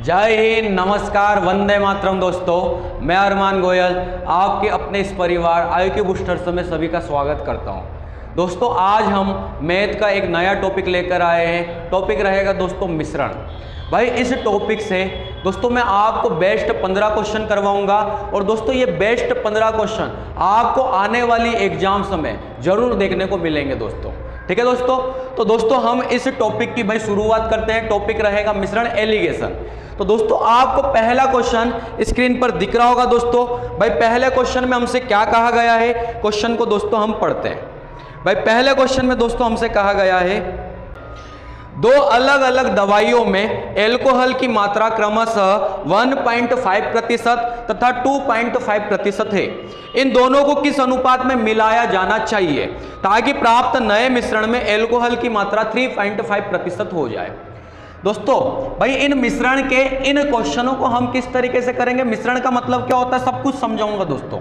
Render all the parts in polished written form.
जय हिंद, नमस्कार, वंदे मातरम। दोस्तों, मैं अरमान गोयल आपके अपने इस परिवार IQ बूस्टर्स में सभी का स्वागत करता हूं। दोस्तों, आज हम मैथ का एक नया टॉपिक लेकर आए हैं। टॉपिक रहेगा दोस्तों मिश्रण। भाई, इस टॉपिक से दोस्तों मैं आपको बेस्ट 15 क्वेश्चन करवाऊंगा और दोस्तों ये बेस्ट 15 क्वेश्चन आपको आने वाली एग्जाम्स में जरूर देखने को मिलेंगे दोस्तों। ठीक है दोस्तों, तो दोस्तों हम इस टॉपिक की भाई शुरुआत करते हैं। टॉपिक रहेगा मिश्रण एलिगेशन। तो दोस्तों आपको पहला क्वेश्चन स्क्रीन पर दिख रहा होगा दोस्तों। भाई, पहले क्वेश्चन में हमसे क्या कहा गया है, क्वेश्चन को दोस्तों हम पढ़ते हैं। भाई, पहले क्वेश्चन में दोस्तों हमसे कहा गया है दो अलग अलग दवाइयों में एल्कोहल की मात्रा क्रमशः 1.5% तथा 2.5% है। इन दोनों को किस अनुपात में मिलाया जाना चाहिए ताकि प्राप्त नए मिश्रण में एल्कोहल की मात्रा 3.5% हो जाए। दोस्तों भाई, इन मिश्रण के इन क्वेश्चनों को हम किस तरीके से करेंगे, मिश्रण का मतलब क्या होता है, सब कुछ समझाऊंगा दोस्तों।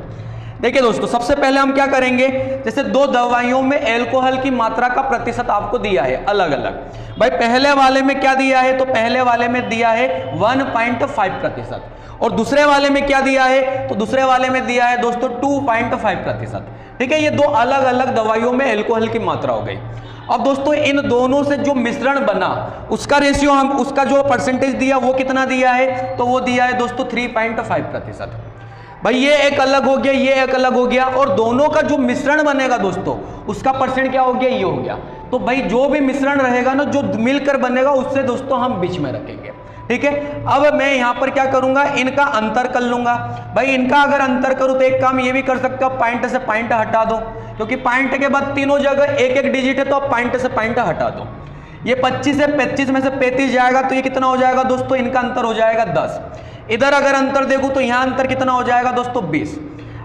देखिए दोस्तों, सबसे पहले हम क्या करेंगे, जैसे दो दवाइयों में एल्कोहल की मात्रा का प्रतिशत आपको दिया है अलग अलग। भाई, पहले वाले में क्या दिया है, तो पहले वाले में दिया है 1.5% और दूसरे वाले में क्या दिया है, तो दूसरे वाले में दिया है दोस्तों 2.5%। ठीक है, ये दो अलग अलग दवाइयों में एल्कोहल की मात्रा हो गई। अब दोस्तों इन दोनों से जो मिश्रण बना उसका रेशियो, हम उसका जो परसेंटेज दिया वो कितना दिया है, तो वो दिया है दोस्तों 3.5%। भाई, ये एक अलग हो गया, ये एक अलग हो गया, और दोनों का जो मिश्रण बनेगा दोस्तों उसका परसेंट क्या हो गया, ये हो गया। तो भाई जो भी मिश्रण रहेगा ना, जो मिलकर बनेगा उससे दोस्तों हम बीच में रखेंगे। ठीक है, अब मैं यहां पर क्या करूंगा, इनका अंतर कर लूंगा। भाई, इनका अगर अंतर करूं तो एक काम ये भी कर सकते हो, पॉइंट से पॉइंट हटा दो, क्योंकि पॉइंट के बाद तीनों जगह एक एक डिजिट है, तो आप पॉइंट से पॉइंट हटा दो। ये 25 से 25 में से 35 जाएगा, तो ये कितना हो जाएगा दोस्तों, इनका अंतर हो जाएगा 10। इधर अगर अंतर देखूं तो यहां अंतर कितना हो जाएगा दोस्तों 20।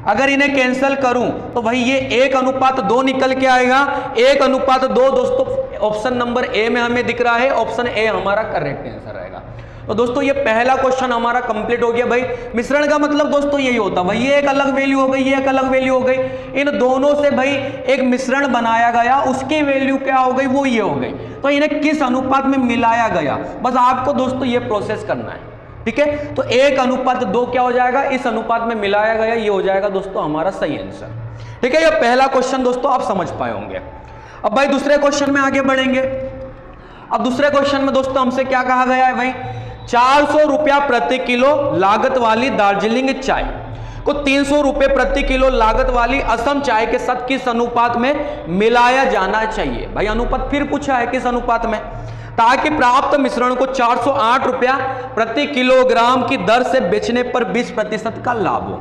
अगर इन्हें कैंसिल करूं तो भाई ये 1:2 निकल के आएगा। 1:2 दोस्तों ऑप्शन नंबर ए में हमें दिख रहा है। ऑप्शन ए हमारा करेक्ट आंसर रहेगा। तो दोस्तों ये पहला क्वेश्चन हमारा कंप्लीट हो गया। भाई, मिश्रण का मतलब दोस्तों यही होता है। भाई, ये एक अलग वैल्यू हो गई, ये एक अलग वैल्यू हो गई, इन दोनों से भाई एक मिश्रण बनाया गया, उसकी वैल्यू क्या हो गई, वो ये हो गई। तो इन्हें किस अनुपात में मिलाया गया, बस आपको दोस्तों ये प्रोसेस करना है। ठीक है, तो 1:2 क्या हो जाएगा, इस अनुपात में मिलाया गया, ये हो जाएगा दोस्तों हमारा सही आंसर। ठीक है, ये पहला क्वेश्चन दोस्तों आप समझ पाए होंगे। अब भाई दूसरे क्वेश्चन में आगे बढ़ेंगे। अब दूसरे क्वेश्चन में दोस्तों हमसे क्या कहा गया है, भाई 400 रुपया प्रति किलो लागत वाली दार्जिलिंग चाय को 300 रुपये प्रति किलो लागत वाली असम चाय के साथ किस अनुपात में मिलाया जाना चाहिए। भाई, अनुपात फिर पूछा है, किस अनुपात में, ताकि प्राप्त मिश्रण को 408 रुपया प्रति किलोग्राम की दर से बेचने पर 20% का लाभ हो।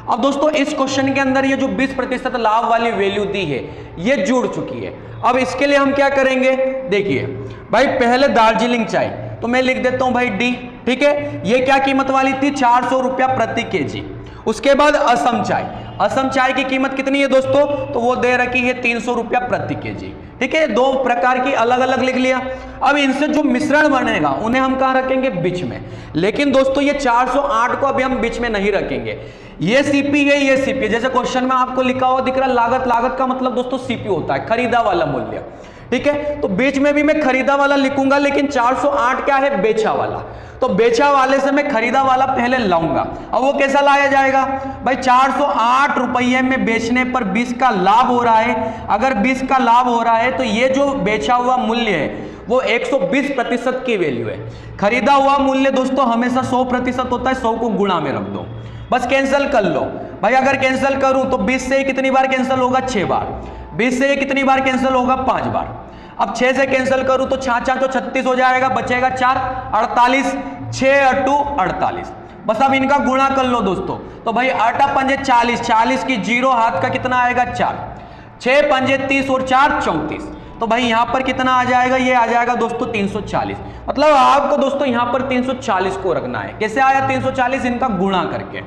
अब दोस्तों इस क्वेश्चन के अंदर ये जो 20% लाभ वाली वैल्यू दी है ये जुड़ चुकी है। अब इसके लिए हम क्या करेंगे, देखिए भाई, पहले दार्जिलिंग चाय तो मैं लिख देता हूं भाई डी। ठीक है, ये क्या कीमत वाली थी, 400 रुपया प्रति केजी। उसके बाद असम चाय, असम चाय की कीमत कितनी है दोस्तों, तो वो दे रखी है 300 रुपया प्रति केजी। ठीक है, दो प्रकार की अलग अलग लिख लिया। अब इनसे जो मिश्रण बनेगा उन्हें हम कहां रखेंगे, बीच में। लेकिन दोस्तों ये 408 को अभी हम बीच में नहीं रखेंगे, ये सीपी है, ये सीपी। जैसे क्वेश्चन में आपको लिखा हुआ दिख रहा है लागत, लागत का मतलब दोस्तों सीपी होता है, खरीदा वाला मूल्य। ठीक है, तो बीच में भी मैं खरीदा वाला लिखूंगा, लेकिन 408 क्या है, बेचा वाला। तो बेचा वाले से मैं खरीदा वाला पहले लाऊंगा। अब वो कैसा लाया जाएगा, भाई 408 रुपये में बेचने पर 20 का लाभ हो रहा है। अगर 20 का लाभ हो रहा है तो ये जो बेचा हुआ मूल्य है वो 120% की वैल्यू है। खरीदा हुआ मूल्य दोस्तों हमेशा 100% होता है, 100 को गुणा में रख दो, बस कैंसिल कर लो। भाई, अगर कैंसिल करूं तो 20 से कितनी बार कैंसिल होगा, 6 बार। 20 से कितनी बार कैंसिल होगा, 5 बार। अब 6 से कैंसिल करूं तो 6 तो 36 हो जाएगा, बचेगा 4, 48, 6 × 48। बस अब इनका गुणा कर लो दोस्तों। तो भाई 8 पंजे 40, 40 की जीरो हाथ का कितना आएगा, 4, 6 पंजे 30 और 4 34। तो भाई यहां पर कितना आ जाएगा, ये आ जाएगा दोस्तों 340। मतलब आपको दोस्तों यहां पर 340 को रखना है। कैसे आया 340, इनका गुणा करके।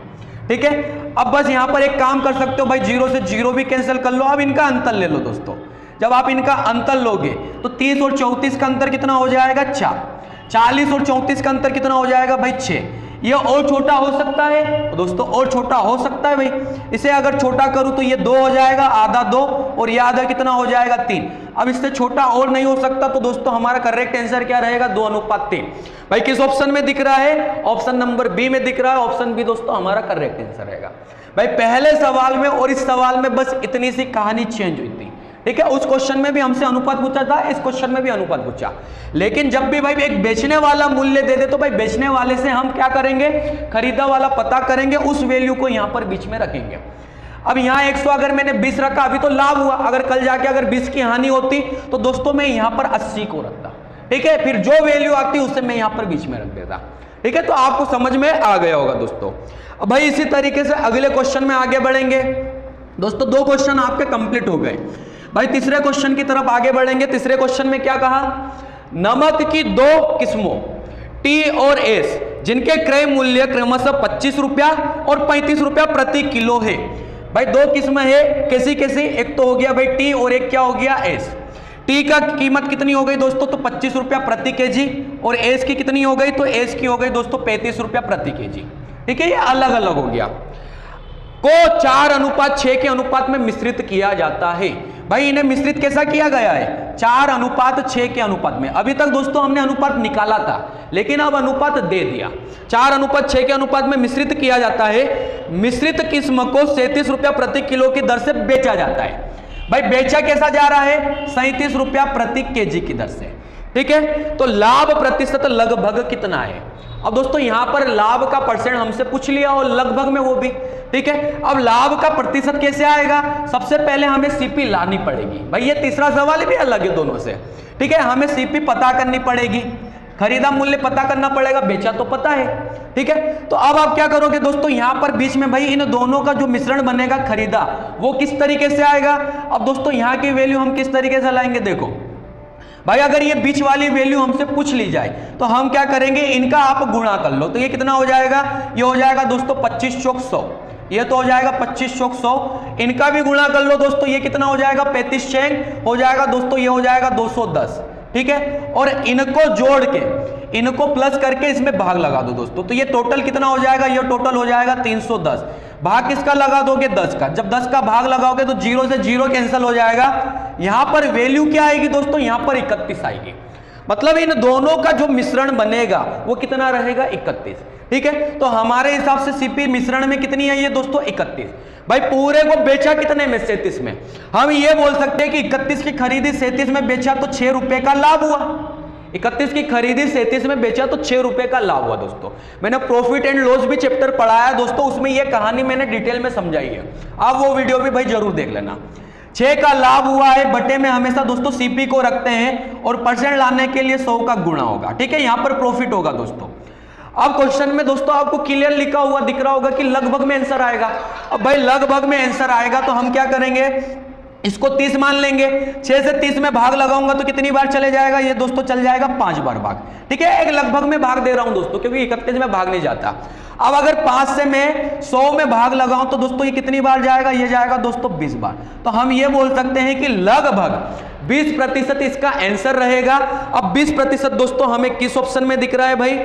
ठीक है, अब बस यहां पर एक काम कर सकते हो भाई, 0 से 0 भी कैंसिल कर लो। अब इनका अंतर ले लो दोस्तों। जब आप इनका अंतर लोगे तो 30 और 34 का अंतर कितना हो जाएगा, 4। 40 और 34 का अंतर कितना हो जाएगा भाई, 6। ये और छोटा हो सकता है तो दोस्तों और छोटा हो सकता है भाई। इसे अगर छोटा करूं तो ये 2 हो जाएगा, आधा 2 और ये आधा कितना हो जाएगा 3। अब इससे छोटा और नहीं हो सकता तो दोस्तों हमारा करेक्ट आंसर क्या रहेगा 2:3। भाई किस ऑप्शन में दिख रहा है? ऑप्शन नंबर बी में दिख रहा है। ऑप्शन बी दोस्तों हमारा करेक्ट आंसर रहेगा। भाई पहले सवाल में और इस सवाल में बस इतनी सी कहानी चेंज हुई थी, ठीक है। उस क्वेश्चन में भी हमसे अनुपात पूछा था, इस क्वेश्चन में भी अनुपात पूछा। लेकिन जब भी भाई एक बेचने वाला मूल्य दे दे तो भाई बेचने वाले से हम क्या करेंगे? खरीदा वाला पता करेंगे, उस वैल्यू को यहां पर बीच में रखेंगे। अब यहाँ 100 अगर मैंने 20 रखा, अभी तो लाभ हुआ, अगर कल जाके अगर 20 की हानि होती तो दोस्तों मैं यहां पर 80 को रखता, ठीक है। फिर जो वैल्यू आती उसे मैं यहां पर बीच में रख देता, ठीक है। तो आपको समझ में आ गया होगा दोस्तों। अब भाई इसी तरीके से अगले क्वेश्चन में आगे बढ़ेंगे दोस्तों। 2 क्वेश्चन आपके कंप्लीट हो गए। भाई तीसरे क्वेश्चन की तरफ आगे बढ़ेंगे। तीसरे क्वेश्चन में क्या कहा? नमक की 2 किस्मों टी और एस जिनके क्रय मूल्य क्रमशः 25 रुपया और 35 रुपया प्रति किलो है। भाई 2 किस्म है, कैसी कैसी? एक तो हो गया भाई टी और एक क्या हो गया एस। टी का कीमत कितनी हो गई दोस्तों? तो 25 रुपया प्रति केजी। और एस की कितनी हो गई? तो एस की हो गई दोस्तों 35 रुपया प्रति केजी, ठीक है। ये अलग अलग हो गया। को 4:6 के अनुपात में मिश्रित किया जाता है। भाई इन्हें मिश्रित कैसा किया गया है? 4:6 के अनुपात में। अभी तक दोस्तों हमने अनुपात निकाला था, लेकिन अब अनुपात दे दिया। 4:6 के अनुपात में मिश्रित किया जाता है। मिश्रित किस्म को 37 रुपया प्रति किलो की दर से बेचा जाता है। भाई बेचा कैसा जा रहा है? 37 रुपया प्रति केजी की दर से, ठीक है। तो लाभ प्रतिशत लगभग कितना है? अब दोस्तों यहां पर लाभ का परसेंट हमसे पूछ लिया और लगभग में वो भी, ठीक है। अब लाभ का प्रतिशत कैसे आएगा? सबसे पहले हमें सीपी लानी पड़ेगी। भाई ये तीसरा सवाल भी अलग है दोनों से, ठीक है। हमें सीपी पता करनी पड़ेगी, खरीदा मूल्य पता करना पड़ेगा, बेचा तो पता है, ठीक है। तो अब आप क्या करोगे दोस्तों? यहां पर बीच में भाई इन दोनों का जो मिश्रण बनेगा खरीदा, वो किस तरीके से आएगा? अब दोस्तों यहां की वैल्यू हम किस तरीके से लाएंगे? देखो भाई अगर ये बीच वाली वैल्यू हमसे पूछ ली जाए तो हम क्या करेंगे? इनका आप गुणा कर लो। तो ये कितना हो जाएगा? ये हो जाएगा दोस्तों 25 चौक 100। ये तो हो जाएगा 25 चौक 100। इनका भी गुणा कर लो दोस्तों। ये कितना हो जाएगा? 35 चेंग हो जाएगा दोस्तों, ये हो जाएगा 210, ठीक है। और इनको जोड़ के इनको प्लस करके इसमें भाग लगा दो दोस्तों। तो ये टोटल कितना हो जाएगा? ये टोटल हो जाएगा 310। भाग किसका लगा दोगे? 10 का। जब 10 का भाग लगाओगे तो 0 से 0 कैंसिल हो जाएगा। यहां पर वैल्यू क्या आएगी दोस्तों? यहां पर 31 आएगी। मतलब इन दोनों का जो मिश्रण बनेगा वो कितना रहेगा? 31, ठीक है। तो हमारे हिसाब से सीपी मिश्रण में कितनी है ये दोस्तों? 31। भाई पूरे को बेचा कितने में? 37 में। हम ये बोल सकते हैं कि 31 की खरीदी 37 में बेचा तो 6 रुपए का लाभ हुआ। 31 की खरीदी 37 में बेचा तो 6 रुपए का लाभ हुआ दोस्तों। मैंने प्रॉफिट एंड लॉस भी चैप्टर पढ़ाया दोस्तों, उसमें यह कहानी मैंने डिटेल में समझाई है। आप वो वीडियो भी भाई जरूर देख लेना। 6 का लाभ हुआ है, बटे में हमेशा दोस्तों सीपी को रखते हैं और परसेंट लाने के लिए 100 का गुणा होगा, ठीक है। यहां पर प्रॉफिट होगा दोस्तों। अब क्वेश्चन में दोस्तों आपको क्लियर लिखा हुआ दिख रहा होगा कि लगभग में आंसर आएगा। अब भाई लगभग में आंसर आएगा तो हम क्या करेंगे? इसको 30 मान लेंगे। 6 से 30 में भाग लगाऊंगा तो कितनी बार चले जाएगा? ये दोस्तों चल जाएगा 5 बार भाग, ठीक है। एक लगभग में भाग दे रहा हूं दोस्तों क्योंकि 31 में भाग नहीं जाता। अब अगर 5 से मैं 100 में भाग लगाऊं तो दोस्तों ये कितनी बार जाएगा? ये जाएगा दोस्तों 20 बार। तो हम ये बोल सकते हैं कि लगभग 20% इसका आंसर रहेगा। अब 20% दोस्तों हमें किस ऑप्शन में दिख रहा है भाई?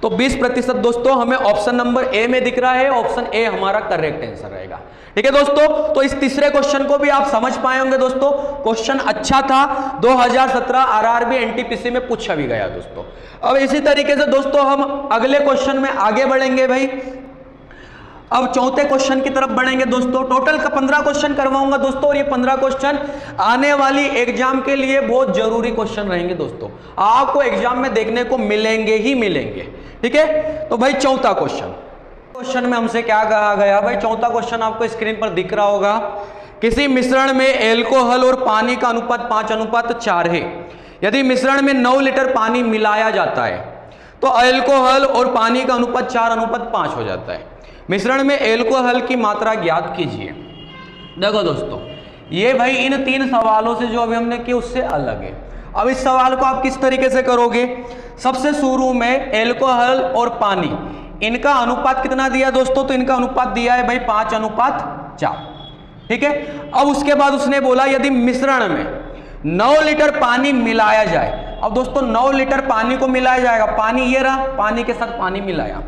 तो 20% दोस्तों हमें ऑप्शन नंबर ए में दिख रहा है। ऑप्शन ए हमारा करेक्ट आंसर रहेगा, ठीक है दोस्तों। तो इस तीसरे क्वेश्चन को भी आप समझ पाए होंगे दोस्तों। क्वेश्चन अच्छा था, 2017 आरआरबी एनटीपीसी में पूछा भी गया दोस्तों। अब इसी तरीके से दोस्तों हम अगले क्वेश्चन में आगे बढ़ेंगे भाई। अब चौथे क्वेश्चन की तरफ बढ़ेंगे दोस्तों। टोटल का 15 क्वेश्चन करवाऊंगा दोस्तों, और ये 15 क्वेश्चन आने वाली एग्जाम के लिए बहुत जरूरी क्वेश्चन रहेंगे दोस्तों। आपको एग्जाम में देखने को मिलेंगे ही मिलेंगे, ठीक है। तो भाई चौथा क्वेश्चन में हमसे क्या कहा गया? भाई चौथा क्वेश्चन आपको स्क्रीन पर दिख रहा होगा। किसी मिश्रण में एल्कोहल और पानी का अनुपात 5:4 है। यदि मिश्रण में 9 लीटर पानी मिलाया जाता है तो एल्कोहल और पानी का अनुपात 4:5 हो जाता है। मिश्रण में एल्कोहल की मात्रा ज्ञात कीजिए। देखो दोस्तों, ये भाई इन 3 सवालों से जो अभी हमने किया उससे अलग है। अब इस सवाल को आप किस तरीके से करोगे? सबसे शुरू में एल्कोहल और पानी, इनका अनुपात कितना दिया दोस्तों? तो इनका अनुपात दिया है भाई 5:4, ठीक है। अब उसके बाद उसने बोला यदि मिश्रण में 9 लीटर पानी मिलाया जाए अब दोस्तों 9 लीटर पानी को मिलाया जाएगा, पानी ये रहा, पानी के साथ पानी मिलाया,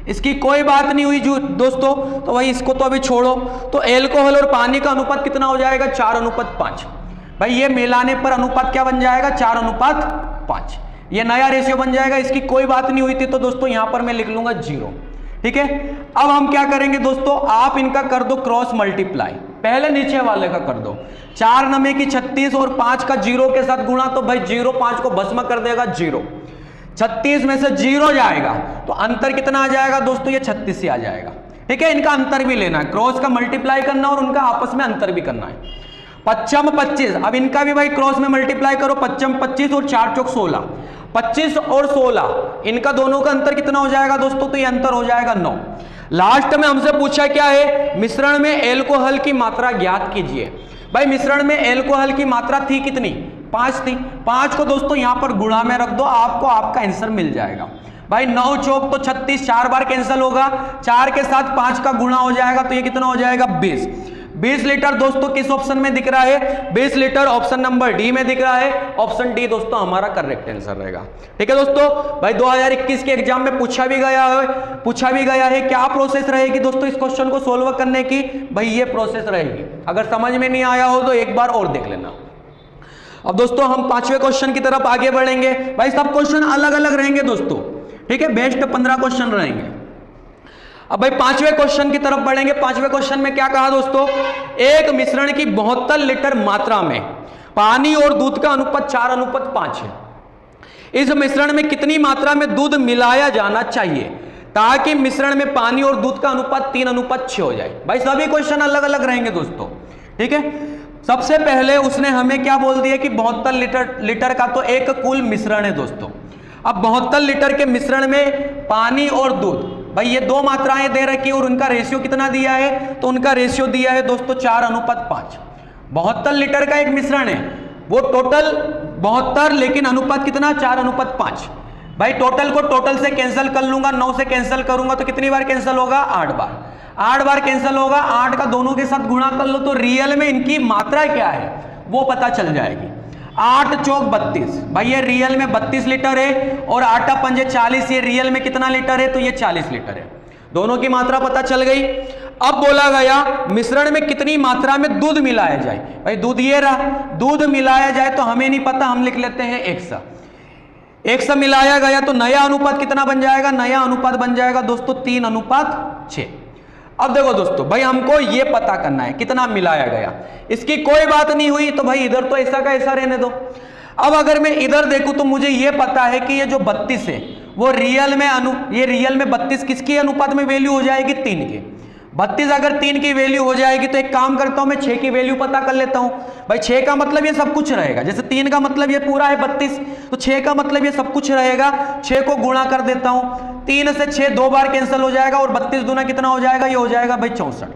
इसकी कोई बात नहीं हुई जो दोस्तों, तो भाई इसको तो अभी छोड़ो। तो एल्कोहल और पानी का अनुपात कितना हो जाएगा, 4:5। भाई ये मिलाने पर अनुपात क्या बन जाएगा, 4:5। ये नया रेशियो बन जाएगा, इसकी कोई बात नहीं हुई थी, तो दोस्तों यहां पर मैं लिख लूंगा 0। ठीक है, अब हम क्या करेंगे दोस्तों, आप इनका कर दो क्रॉस मल्टीप्लाई, पहले नीचे वाले का कर दो। 4 9 की 36 और 5 का 0 के साथ गुणा, तो भाई 0 5 को भस्म कर देगा 0। 36 में से 0 जाएगा तो अंतर कितना आ जाएगा दोस्तों, ये 36 से आ जाएगा। ठीक है, इनका अंतर भी लेना है, क्रॉस का मल्टीप्लाई करना और उनका आपस में अंतर भी करना है। 55 25, अब इनका भी भाई क्रॉस में मल्टीप्लाई करो, 55 25 और 4 चौक 16, 25 और 16 इनका दोनों का अंतर कितना हो जाएगा दोस्तों, तो ये अंतर हो जाएगा 9। लास्ट में हमसे पूछा क्या है, मिश्रण में एल्कोहल की मात्रा ज्ञात कीजिए। भाई मिश्रण में एल्कोहल की मात्रा थी कितनी, 5 थी, 5 को दोस्तों यहां पर गुणा में रख दो, आपको आपका आंसर मिल जाएगा। भाई 9 चौक तो 36, 4 बार कैंसिल होगा, 4 के साथ 5 का गुणा हो जाएगा, तो ये कितना हो जाएगा 20 लीटर दोस्तों किस ऑप्शन में दिख रहा है, 20 लीटर ऑप्शन नंबर डी में दिख रहा है। ऑप्शन डी दोस्तों हमारा करेक्ट आंसर रहेगा। ठीक है दोस्तों, भाई 2021 के एग्जाम में पूछा भी गया है क्या प्रोसेस रहेगी दोस्तों इस क्वेश्चन को सोल्व करने की, भाई ये प्रोसेस रहेगी। अगर समझ में नहीं आया हो तो एक बार और देख लेना। अब दोस्तों हम 5वें क्वेश्चन की तरफ आगे बढ़ेंगे। भाई सब क्वेश्चन अलग अलग रहेंगे दोस्तों, ठीक है, बेस्ट 15 क्वेश्चन रहेंगे। अब भाई 5वें क्वेश्चन की तरफ बढ़ेंगे। 5वें क्वेश्चन में क्या कहा दोस्तों, एक मिश्रण की 72 लीटर मात्रा में पानी और दूध का अनुपात 4:5 है। इस मिश्रण में कितनी मात्रा में दूध मिलाया जाना चाहिए ताकि मिश्रण में पानी और दूध का अनुपात 3:6 हो जाए। भाई सभी क्वेश्चन अलग अलग रहेंगे दोस्तों। ठीक है, सबसे पहले उसने हमें क्या बोल दिया कि 72 लीटर का तो एक कुल मिश्रण है दोस्तों। अब 72 लीटर के मिश्रण में पानी और दूध, भाई ये 2 मात्राएं दे रखी और उनका रेशियो कितना दिया है, तो उनका रेशियो दिया है दोस्तों 4:5। 72 लीटर का एक मिश्रण है, वो टोटल 72 लेकिन अनुपात कितना 4:5। भाई टोटल को टोटल से कैंसिल कर लूंगा, 9 से कैंसिल करूंगा तो कितनी बार कैंसिल होगा, 8 बार। 8 बार कैंसिल होगा, 8 का दोनों के साथ गुणा कर लो तो रियल में इनकी मात्रा क्या है वो पता चल जाएगी। 8 चौक 32, भाई ये रियल में 32 लीटर है और 8 पंजे 40, ये रियल में कितना लीटर है, तो ये 40 लीटर है। दोनों की मात्रा पता चल गई। अब बोला गया मिश्रण में कितनी मात्रा में दूध मिलाया जाए। भाई दूध ये रहा, दूध मिलाया जाए तो हमें नहीं पता, हम लिख लेते हैं 100 मिलाया गया तो नया अनुपात कितना बन जाएगा, नया अनुपात बन जाएगा दोस्तों 3:6। अब देखो दोस्तों, भाई हमको ये पता करना है कितना मिलाया गया, इसकी कोई बात नहीं हुई तो भाई इधर तो ऐसा का ऐसा रहने दो। अब अगर मैं इधर देखूं तो मुझे ये पता है कि ये जो 32 है वो रियल में 32 किसकी अनुपात में वैल्यू हो जाएगी, 3 की। 32 अगर 3 की वैल्यू हो जाएगी तो एक काम करता हूं मैं 6 की वैल्यू पता कर लेता हूं। भाई 6 का मतलब ये सब कुछ रहेगा, जैसे 3 का मतलब ये पूरा है 32, तो 6 का मतलब ये सब कुछ रहेगा। 6 को गुणा कर देता हूं, 3 से 6 2 बार कैंसिल हो जाएगा और 32 दूना कितना हो जाएगा, ये हो जाएगा भाई 64।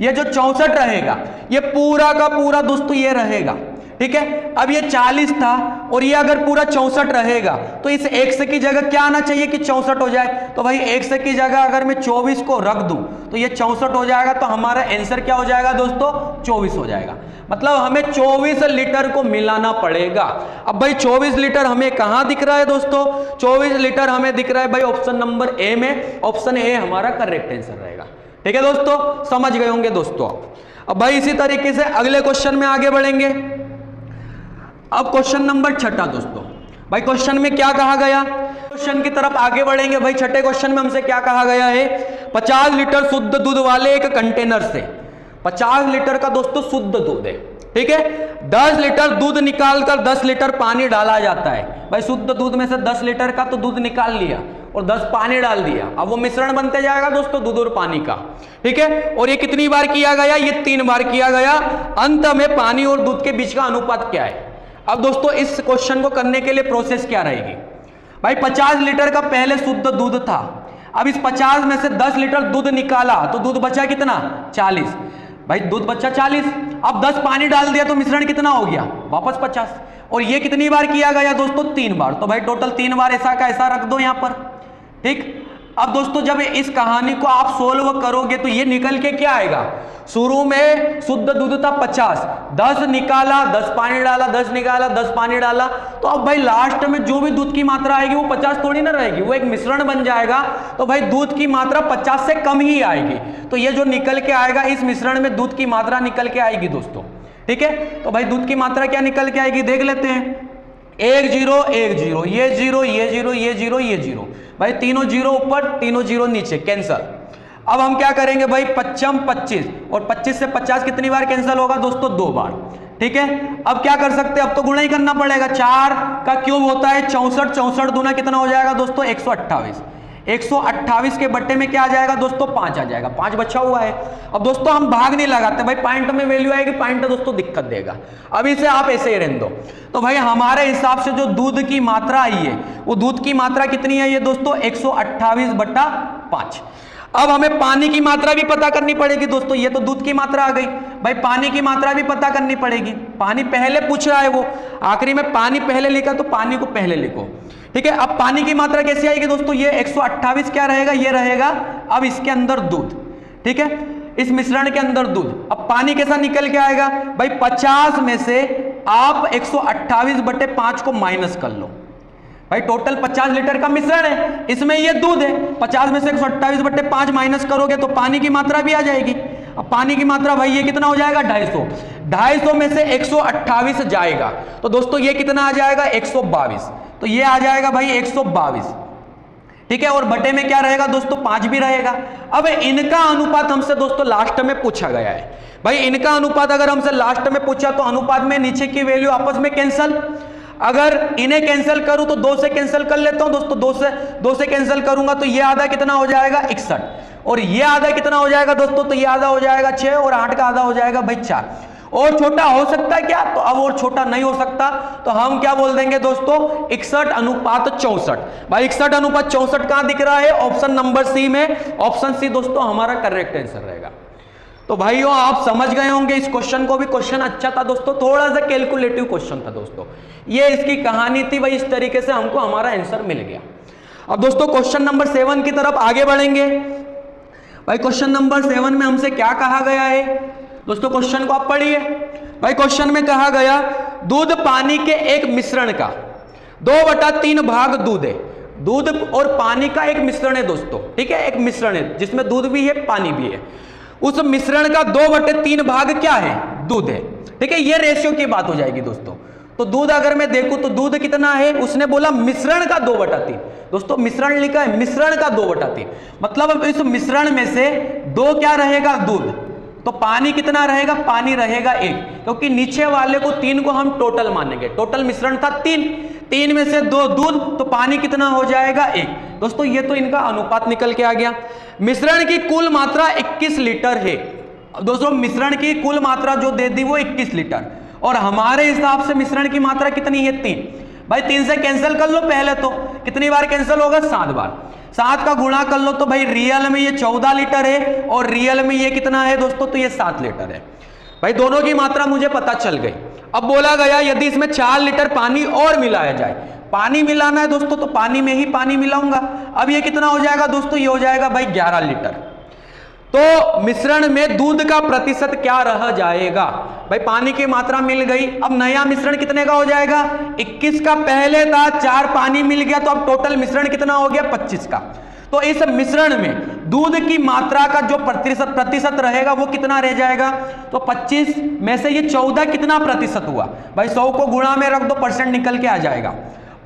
ये जो 64 रहेगा ये पूरा का पूरा दोस्तों ये रहेगा। ठीक है, अब ये 40 था और ये अगर पूरा 64 रहेगा तो इस 100 की जगह क्या आना चाहिए कि 64 हो जाए। तो भाई 100 की जगह अगर मैं 24 को रख दूं तो ये 64 हो जाएगा, तो हमारा आंसर क्या हो जाएगा दोस्तों, 24 हो जाएगा। मतलब हमें 24 लीटर को मिलाना पड़ेगा। अब भाई 24 लीटर हमें कहां दिख रहा है दोस्तों, 24 लीटर हमें दिख रहा है भाई ऑप्शन नंबर ए में। ऑप्शन ए हमारा करेक्ट आंसर रहेगा। ठीक है दोस्तों, समझ गए होंगे दोस्तों आप। अब भाई इसी तरीके से अगले क्वेश्चन में आगे बढ़ेंगे। अब क्वेश्चन नंबर 6 दोस्तों। भाई क्वेश्चन में क्या कहा गया, क्वेश्चन की तरफ आगे बढ़ेंगे। भाई 6ठे क्वेश्चन में हमसे क्या कहा गया है, 50 लीटर शुद्ध दूध वाले एक कंटेनर से 50 लीटर का दोस्तों शुद्ध दूध है। ठीक है, 10 लीटर दूध निकालकर 10 लीटर पानी डाला जाता है। भाई शुद्ध दूध में से 10 लीटर का तो दूध निकाल लिया और 10 पानी डाल दिया, अब वो मिश्रण बनते जाएगा दोस्तों दूध और पानी का। ठीक है, और ये कितनी बार किया गया, ये 3 बार किया गया। अंत में पानी और दूध के बीच का अनुपात क्या है। अब दोस्तों इस क्वेश्चन को करने के लिए प्रोसेस क्या रहेगी, भाई 50 लीटर का पहले शुद्ध दूध था, अब इस 50 में से 10 लीटर दूध निकाला तो दूध बचा कितना, 40। भाई दूध बचा 40, अब 10 पानी डाल दिया तो मिश्रण कितना हो गया, वापस 50। और ये कितनी बार किया गया दोस्तों, 3 बार। तो भाई टोटल 3 बार ऐसा का ऐसा रख दो यहां पर। ठीक, अब दोस्तों जब इस कहानी को आप सोल्व करोगे तो ये निकल के क्या आएगा, शुरू में शुद्ध दूध था 50, 10 निकाला, 10 पानी डाला, 10 निकाला, 10 पानी डाला, तो अब भाई लास्ट में जो भी दूध की मात्रा आएगी वो 50 थोड़ी ना रहेगी, वो एक मिश्रण बन जाएगा, तो भाई दूध की मात्रा 50 से कम ही आएगी। तो ये जो निकल के आएगा इस मिश्रण में दूध की मात्रा निकल के आएगी दोस्तों, ठीक है। तो भाई दूध की मात्रा क्या निकल के आएगी देख लेते हैं, 1 0 1 0, ये 0 ये 0 ये 0 ये 0, भाई तीनों 0 ऊपर तीनों 0 नीचे, कैंसल। अब हम क्या करेंगे भाई, 55 25, और 25 से 50 कितनी बार कैंसिल होगा दोस्तों, 2 बार, ठीक है। अब क्या कर सकते हैं, अब तो गुणा ही करना पड़ेगा, 4 का क्यूब होता है 64, 64 दूना कितना हो जाएगा दोस्तों 128, 128 के बट्टे में क्या आ जाएगा दोस्तों 5 आ जाएगा, 5 बचा हुआ है। अब दोस्तों हम भाग नहीं लगाते भाई, पॉइंट में वैल्यू आएगी, पॉइंट दोस्तों दिक्कत देगा, अब इसे आप ऐसे ही रहने दो। तो भाई हमारे हिसाब से जो दूध की मात्रा आई है वो दूध की मात्रा कितनी है ये दोस्तों 128/5। अब हमें पानी की मात्रा भी पता करनी पड़ेगी दोस्तों, ये तो दूध की मात्रा आ गई, भाई पानी की मात्रा भी पता करनी पड़ेगी। पानी पहले पूछ रहा है वो, आखिरी में पानी पहले लिखा तो पानी को पहले लिखो, ठीक है। अब पानी की मात्रा कैसे आएगी दोस्तों, ये 128 क्या रहेगा, ये रहेगा, अब इसके अंदर दूध, ठीक है, इस मिश्रण के अंदर दूध। अब पानी कैसा निकल के आएगा भाई, 50 में से आप 128/5 को माइनस कर लो, भाई टोटल 50 लीटर का मिश्रण है, इसमें ये दूध है, 50 में से 128/5 माइनस करोगे तो पानी की मात्रा भी आ जाएगी। अब पानी की मात्रा भाई ये कितना हो जाएगा 250, 250 में से 128 जाएगा तो दोस्तों ये कितना आ जाएगा 122, तो ये आ जाएगा भाई 122, ठीक है। और बटे में क्या रहेगा दोस्तों 5 भी रहेगा। अब इनका अनुपात हमसे दोस्तों लास्ट में पूछा गया है, भाई इनका अनुपात अगर हमसे लास्ट में पूछा तो अनुपात में नीचे की वैल्यू आपस में कैंसिल, अगर इन्हें कैंसिल करूं तो 2 से कैंसिल कर लेता हूं दोस्तों, 2 से कैंसिल करूंगा तो ये आधा कितना हो जाएगा 61, और ये आधा कितना हो जाएगा दोस्तों, तो ये आधा हो जाएगा 6, और 8 का आधा हो जाएगा भाई 4। और छोटा हो सकता है क्या, तो अब और छोटा नहीं हो सकता, तो हम क्या बोल देंगे दोस्तों 61/64। भाई 61/64 कहां दिख रहा है, ऑप्शन नंबर सी में, ऑप्शन सी दोस्तों हमारा करेक्ट आंसर रहेगा। तो भाइयों आप समझ गए होंगे इस क्वेश्चन को भी, क्वेश्चन अच्छा था दोस्तों, थोड़ा सा कैलकुलेटिव क्वेश्चन था दोस्तों, ये इसकी कहानी थी, भाई इस तरीके से हमको हमारा आंसर मिल गया। अब दोस्तों क्वेश्चन नंबर 7 की तरफ आगे बढ़ेंगे। भाई क्वेश्चन नंबर 7 में हमसे क्या कहा गया है दोस्तों, क्वेश्चन को आप पढ़िए। भाई क्वेश्चन में कहा गया दूध पानी के एक मिश्रण का 2/3 भाग दूध है, दूध और पानी का एक मिश्रण है दोस्तों, ठीक है, एक मिश्रण है जिसमें दूध भी है पानी भी है, उस मिश्रण का 2/3 भाग क्या है, दूध है, ठीक है, ये रेशियो की बात हो जाएगी दोस्तों। तो दूध अगर मैं देखूं तो दूध कितना है, उसने बोला मिश्रण का 2/3, दोस्तों मिश्रण लिखा है, मिश्रण का 2/3, मतलब अब इस मिश्रण में से 2 क्या रहेगा दूध, तो पानी कितना रहेगा, पानी रहेगा 1, क्योंकि नीचे वाले को 3 को हम टोटल मानेंगे, टोटल मिश्रण था 3 में से 2 दूध, तो पानी कितना हो जाएगा 1। दोस्तों ये तो इनका अनुपात निकल के आ गया। मिश्रण की कुल मात्रा 21 लीटर है, दोस्तों मिश्रण की कुल मात्रा जो दे दी वो 21 लीटर, और हमारे हिसाब से मिश्रण की मात्रा कितनी है 3, भाई 3 से कैंसिल कर लो पहले, तो कितनी बार कैंसिल होगा 7 बार, 7 का गुणा कर लो तो भाई रियल में ये 14 लीटर है और रियल में ये कितना है दोस्तों, तो ये 7 लीटर है। भाई दोनों की मात्रा मुझे पता चल गई। अब बोला गया यदि इसमें 4 लीटर पानी और मिलाया जाए, पानी मिलाना है दोस्तों तो पानी में ही पानी मिलाऊंगा। अब ये कितना हो जाएगा दोस्तों, ये हो जाएगा भाई 11 लीटर। तो मिश्रण में दूध का प्रतिशत क्या रह जाएगा, भाई पानी की मात्रा मिल गई, अब नया मिश्रण कितने का हो जाएगा 21 का, पहले था 4 पानी मिल गया, तो अब टोटल मिश्रण कितना हो गया 25 का। तो इस मिश्रण में दूध की मात्रा का जो प्रतिशत रहेगा वो कितना रह जाएगा, तो 25 में से ये 14 कितना प्रतिशत हुआ, भाई 100 को गुणा में रख दो, परसेंट निकल के आ जाएगा,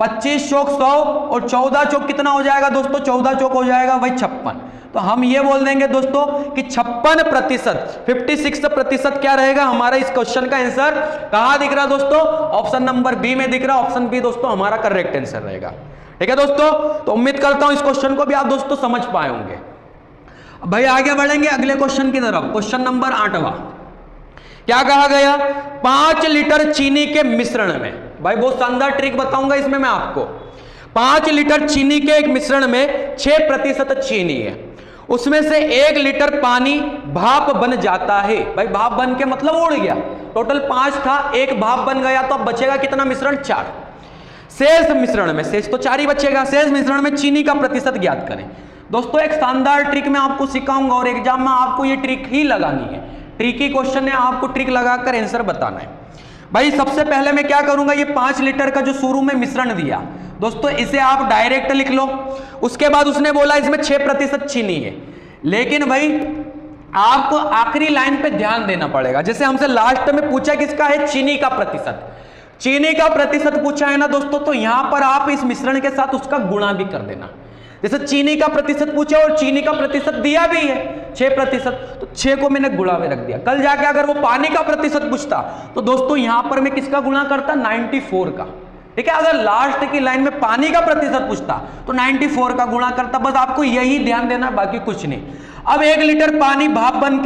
25 चौक 100 और 14 चौक कितना हो जाएगा दोस्तों, 14 चौक हो जाएगा भाई 56। तो हम ये बोल देंगे दोस्तों कि 56%, 56% क्या रहेगा हमारा इस क्वेश्चन का आंसर। कहां दिख रहा दोस्तों, ऑप्शन नंबर बी में दिख रहा, ऑप्शन बी दोस्तों हमारा करेक्ट आंसर रहेगा। ठीक है दोस्तों, तो उम्मीद करता हूं इस क्वेश्चन को भी आप दोस्तों समझ पाए होंगे। भाई आगे बढ़ेंगे अगले क्वेश्चन की तरफ, क्वेश्चन नंबर 8वां। क्या कहा गया, 5 लीटर चीनी के मिश्रण में, भाई बहुत शानदार ट्रिक बताऊंगा इसमें मैं आपको। 5 लीटर चीनी के एक मिश्रण में 6% चीनी है, उसमें से 1 लीटर पानी भाप बन जाता है। भाई भाप बन के मतलब उड़ गया, टोटल 5 था, 1 भाप बन गया, तो अब बचेगा कितना मिश्रण 4। शेष मिश्रण में, शेष तो 4 ही बचेगा, शेष मिश्रण में चीनी का प्रतिशत ज्ञात करें। दोस्तों एक शानदार ट्रिक मैं आपको सिखाऊंगा और एग्जाम में आपको ये ट्रिक ही लगानी है। ट्रिकी क्वेश्चन है, आपको ट्रिक लगाकर आंसर बताना है। भाई सबसे पहले मैं क्या करूंगा, ये 5 लीटर का जो शुरू में मिश्रण दिया दोस्तों, इसे आप डायरेक्ट लिख लो। उसके बाद उसने बोला इसमें 6% चीनी है, लेकिन भाई आपको आखिरी लाइन पे ध्यान देना पड़ेगा। जैसे हमसे लास्ट में पूछा किसका है, चीनी का प्रतिशत। चीनी का प्रतिशत पूछा है ना दोस्तों, तो यहां पर आप इस मिश्रण के साथ उसका गुणा भी कर देना। जैसे चीनी का प्रतिशत पूछा और चीनी का प्रतिशत दिया भी है 6%, तो 6 को मैंने गुणा में रख दिया। कल जाके अगर वो पानी का प्रतिशत पूछता तो दोस्तों यहां पर मैं किसका गुणा करता, 94 का। ठीक है, अगर लास्ट की लाइन में पानी का प्रतिशत पूछता तो 94 का गुणा करता। बस आपको यही ध्यान देना, बाकी कुछ नहीं। अब 1 लीटर पानी भाप बन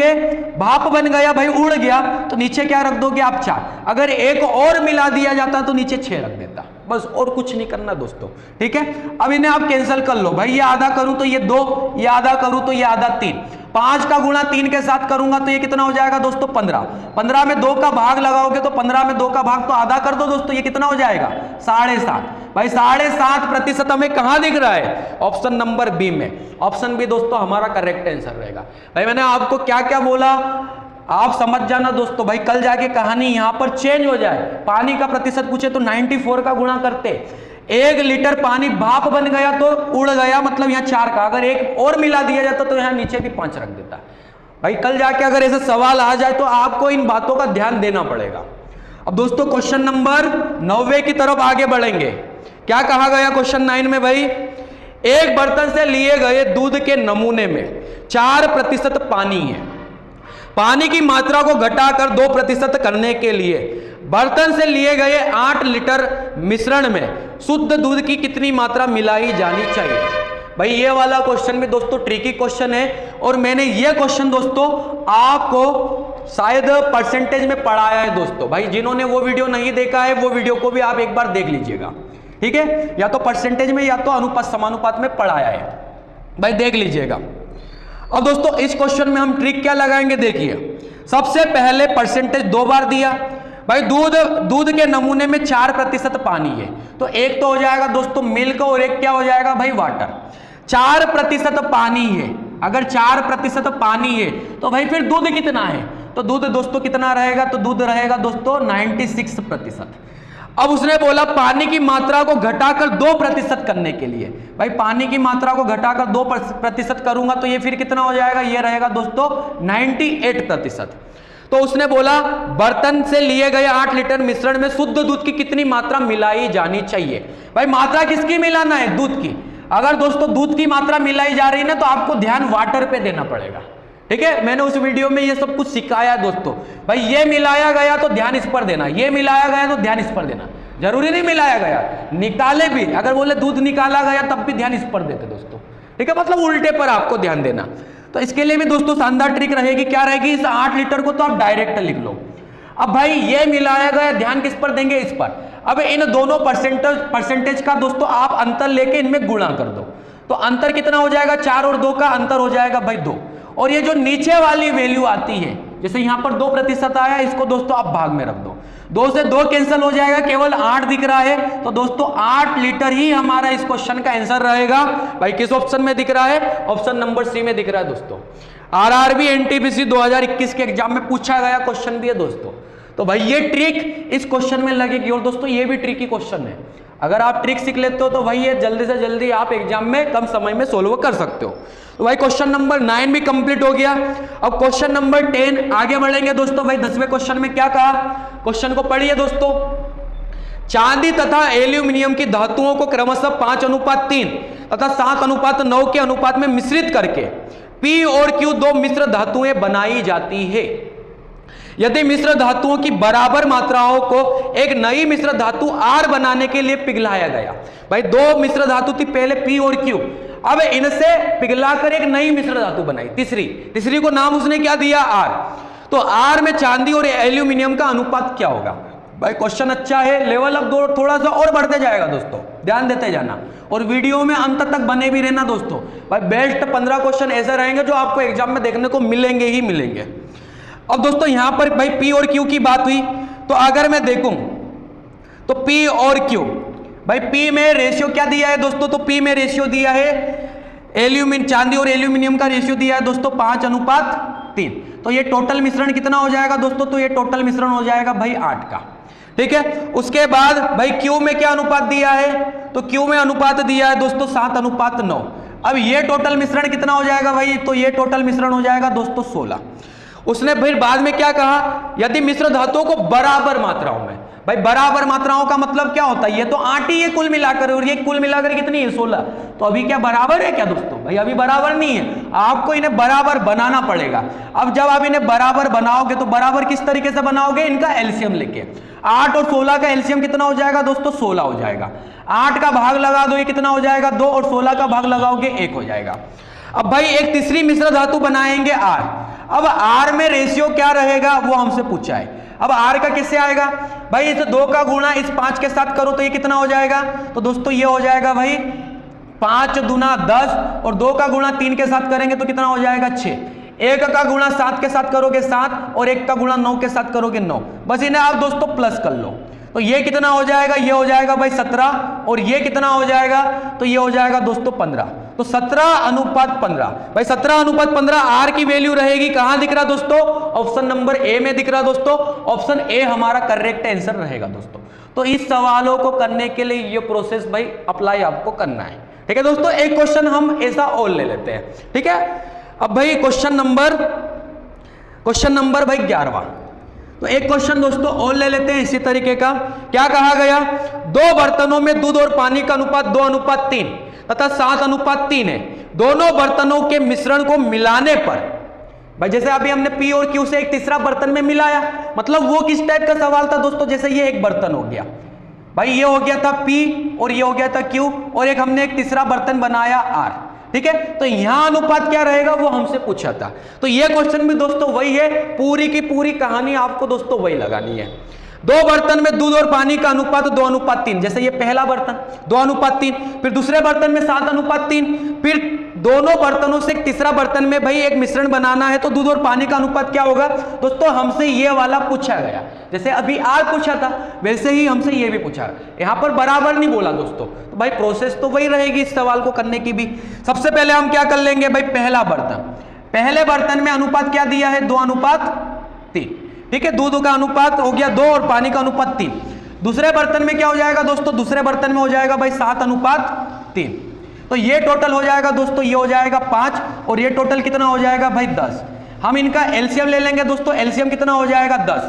गया भाई, उड़ गया, तो नीचे क्या रख दोगे आप, 4। अगर 1 और मिला दिया जाता तो नीचे 6 रख देता, बस और कुछ नहीं करना दोस्तों। ठीक है, अब इन्हें आप कैंसिल कर लो। भाई ये आधा करूं तो ये 2, ये आधा करूं तो ये आधा 3। 5 का गुणा 3 के साथ करूंगा तो ये कितना हो जाएगा दोस्तों, 15। 15 में 2 का भाग लगाओगे तो 15 में 2 का भाग तो आधा कर दो दोस्तों, ये कितना हो जाएगा, 7.5। भाई 7.5% हमें कहां दिख रहा है, ऑप्शन नंबर बी में। ऑप्शन बी दोस्तों हमारा करेक्ट आंसर रहेगा। भाई मैंने आपको क्या क्या बोला आप समझ जाना दोस्तों। भाई कल जाके कहानी यहां पर चेंज हो जाए, पानी का प्रतिशत पूछे तो 94 का गुणा करते, 1 लीटर पानी भाप बन गया तो उड़ गया, मतलब यहाँ 4 का। अगर 1 और मिला दिया जाता तो यहाँ नीचे भी 5 रख देता। भाई कल जाके अगर ऐसे सवाल आ जाए तो आपको इन बातों का ध्यान देना पड़ेगा। अब दोस्तों क्वेश्चन नंबर 9 की तरफ आगे बढ़ेंगे। क्या कहा गया क्वेश्चन 9 में, भाई एक बर्तन से लिए गए दूध के नमूने में 4% पानी है। पानी की मात्रा को घटाकर 2% करने के लिए बर्तन से लिए गए 8 लीटर मिश्रण में शुद्ध दूध की कितनी मात्रा मिलाई जानी चाहिए। भाई ये वाला क्वेश्चन भी दोस्तों ट्रिकी क्वेश्चन है, और मैंने ये क्वेश्चन दोस्तों आपको शायद परसेंटेज में पढ़ाया है दोस्तों। भाई जिन्होंने वो वीडियो नहीं देखा है, वो वीडियो को भी आप एक बार देख लीजिएगा। ठीक है, या तो परसेंटेज में या तो अनुपात समानुपात में पढ़ाया है, भाई देख लीजिएगा। अब दोस्तों इस क्वेश्चन में हम ट्रिक क्या लगाएंगे, देखिए। सबसे पहले परसेंटेज 2 बार दिया। भाई दूध के नमूने में 4% पानी है, तो एक तो हो जाएगा दोस्तों मिल्क और एक क्या हो जाएगा भाई, वाटर। 4% पानी है, अगर 4% पानी है तो भाई फिर दूध कितना है, तो दूध दोस्तों कितना रहेगा, तो दूध रहेगा दोस्तों 96%। अब उसने बोला पानी की मात्रा को घटाकर 2% करने के लिए। भाई पानी की मात्रा को घटाकर 2% करूंगा तो ये फिर कितना हो जाएगा, ये रहेगा दोस्तों 98%। तो उसने बोला बर्तन से लिए गए 8 लीटर मिश्रण में शुद्ध दूध की कितनी मात्रा मिलाई जानी चाहिए। भाई मात्रा किसकी मिलाना है, दूध की। अगर दोस्तों दूध की मात्रा मिलाई जा रही है ना, तो आपको ध्यान वाटर पे देना पड़ेगा। ठीक है, मैंने उस वीडियो में ये सब कुछ सिखाया दोस्तों। भाई ये मिलाया गया तो ध्यान इस पर देना, ये मिलाया गया तो ध्यान इस पर देना। जरूरी नहीं मिलाया गया, निकाले भी, अगर बोले दूध निकाला गया तब भी ध्यान इस पर देते दोस्तों। ठीक है, मतलब उल्टे पर आपको ध्यान देना। तो इसके लिए भी दोस्तों शानदार ट्रिक रहेगी, क्या रहेगी, इस 8 लीटर को तो आप डायरेक्ट लिख लो। अब भाई ये मिलाया गया, ध्यान किस पर देंगे, इस पर। अब इन दोनों परसेंटेज का दोस्तों आप अंतर लेके इनमें गुणा कर दो, तो अंतर कितना हो जाएगा, 4 और 2 का अंतर हो जाएगा भाई 2। और ये जो नीचे वाली वैल्यू आती है, जैसे यहां पर 2% आया, इसको दोस्तों आप भाग में रख दो। 2 से 2 कैंसिल हो जाएगा, केवल 8 दिख रहा है, तो दोस्तों 8 लीटर ही हमारा इस क्वेश्चन का आंसर रहेगा। भाई किस ऑप्शन में दिख रहा है, ऑप्शन नंबर सी में दिख रहा है दोस्तों। आरआरबी एनटीपीसी 2021 के एग्जाम में पूछा गया क्वेश्चन भी है दोस्तों। तो भाई ये ट्रिक इस क्वेश्चन में लगेगी, और दोस्तों ये भी ट्रिकी क्वेश्चन है। अगर आप ट्रिक सीख लेते हो तो भाई ये जल्दी से जल्दी आप एग्जाम में कम समय में सोल्व कर सकते हो। तो भाई क्वेश्चन नंबर 9 भी कंप्लीट हो गया। अब क्वेश्चन नंबर 10 आगे बढ़ेंगे दोस्तों। भाई 10वें क्वेश्चन में क्या कहा, क्वेश्चन को पढ़िए दोस्तों। चांदी तथा एल्यूमिनियम की धातुओं को क्रमशः 5:3 तथा 7:9 के अनुपात में मिश्रित करके P और Q 2 मिश्र धातुएं बनाई जाती है। यदि मिश्र धातुओं की बराबर मात्राओं को एक नई मिश्र धातु R बनाने के लिए पिघलाया गया। भाई 2 मिश्र धातु थी पहले P और Q, अब इनसे पिघलाकर एक नई मिश्र धातु बनाई, तीसरी को नाम उसने क्या दिया, R। तो R में चांदी और एल्यूमिनियम का अनुपात क्या होगा। भाई क्वेश्चन अच्छा है, लेवल अब थोड़ा सा और बढ़ते जाएगा दोस्तों, ध्यान देते जाना और वीडियो में अंत तक बने भी रहना दोस्तों। भाई बेस्ट 15 क्वेश्चन ऐसे रहेंगे जो आपको एग्जाम में देखने को मिलेंगे ही मिलेंगे। अब दोस्तों यहां पर भाई P और Q की बात हुई, तो अगर मैं देखूं तो P और Q, भाई P में रेशियो क्या दिया है दोस्तों, तो P में रेशियो दिया है एल्यूमिनियम, चांदी और एल्यूमिनियम का रेशियो दिया है दोस्तों 5:3। तो ये टोटल मिश्रण कितना हो जाएगा दोस्तों, तो ये टोटल मिश्रण हो जाएगा भाई 8 का। ठीक है, उसके बाद भाई क्यू में क्या अनुपात दिया है, तो क्यू में अनुपात दिया है दोस्तों 7:9। अब ये टोटल मिश्रण कितना हो जाएगा भाई, तो ये टोटल मिश्रण हो जाएगा दोस्तों 16। उसने फिर बाद में क्या कहा, यदि मिश्र धातुओं को बराबर मात्राओं में, भाई बराबर मात्राओं का मतलब क्या होता है, ये तो 8 ही है कुल मिलाकर, और ये कुल मिलाकर कितनी है 16। तो अभी क्या बराबर है क्या दोस्तों, भाई अभी बराबर नहीं है, आपको इन्हें बराबर बनाना पड़ेगा। अब जब आप इन्हें बराबर बनाओगे तो बराबर किस तरीके से बनाओगे, इनका एलसीएम लेके। 8 और 16 का एलसीएम कितना हो जाएगा दोस्तों, 16 हो जाएगा। 8 का भाग लगा दो, ये कितना हो जाएगा 2, और 16 का भाग लगाओगे 1 हो जाएगा। अब भाई एक तीसरी मिश्र धातु बनाएंगे R। अब R में रेशियो क्या रहेगा वो हमसे पूछा है। अब R का किससे आएगा, भाई इस 2 का गुणा इस 5 के साथ करो तो ये कितना हो जाएगा, तो दोस्तों ये हो जाएगा भाई 5 दूना 10, और 2 का गुणा 3 के साथ करेंगे तो कितना हो जाएगा 6। 1 का गुणा 7 के साथ करोगे 7, और 1 का गुणा 9 के साथ करोगे 9। बस इन्हें आप दोस्तों प्लस कर लो, तो ये कितना हो जाएगा, ये हो जाएगा भाई 17, और ये कितना हो जाएगा, तो ये हो जाएगा दोस्तों 15। तो 17:15, भाई 17:15 R की वैल्यू रहेगी, कहां दिख रहा दोस्तों, ऑप्शन नंबर ए में दिख रहा दोस्तों। ऑप्शन ए हमारा करेक्ट आंसर रहेगा दोस्तों। तो इस सवालों को करने के लिए ये प्रोसेस भाई अप्लाई आपको करना है। ठीक है दोस्तों, एक क्वेश्चन हम ऐसा और ले लेते हैं। ठीक है, अब भाई क्वेश्चन नंबर भाई 11वां। तो एक क्वेश्चन दोस्तों और ले लेते हैं इसी तरीके का। क्या कहा गया, 2 बर्तनों में दूध और पानी का अनुपात 2:3 तथा 7:3 है। दोनों बर्तनों के मिश्रण को मिलाने पर, भाई जैसे अभी हमने पी और क्यू से एक तीसरा बर्तन में मिलाया, मतलब वो किस टाइप का सवाल था दोस्तों, जैसे ये एक बर्तन हो गया, भाई ये हो गया था पी और ये हो गया था क्यू, और एक हमने एक तीसरा बर्तन बनाया आर। ठीक है, तो यहां अनुपात क्या रहेगा वो हमसे पूछा था। तो ये क्वेश्चन भी दोस्तों वही है, पूरी की पूरी कहानी आपको दोस्तों वही लगानी है। 2 बर्तन में दूध और पानी का अनुपात 2:3, जैसे ये पहला बर्तन 2:3, फिर दूसरे बर्तन में 7:3, फिर दोनों बर्तनों से एक तीसरा बर्तन में भाई एक मिश्रण बनाना है, तो दूध और पानी का अनुपात क्या होगा दोस्तों, हमसे ये वाला पूछा गया। जैसे अभी आर पूछा था वैसे ही हमसे ये भी पूछा, यहां पर बराबर नहीं बोला दोस्तों, तो भाई प्रोसेस तो वही रहेगी इस सवाल को करने की भी। सबसे पहले हम क्या कर लेंगे भाई, पहला बर्तन, पहले बर्तन में अनुपात क्या दिया है 2:3। ठीक है, दूध का अनुपात हो गया 2 और पानी का अनुपात 3। दूसरे बर्तन में क्या हो जाएगा दोस्तों, दूसरे बर्तन में हो जाएगा भाई 7:3। तो ये टोटल हो जाएगा दोस्तों, ये हो जाएगा 5, और ये टोटल कितना हो जाएगा भाई 10। हम इनका एलसीएम ले लेंगे दोस्तों, एलसीएम कितना हो जाएगा 10।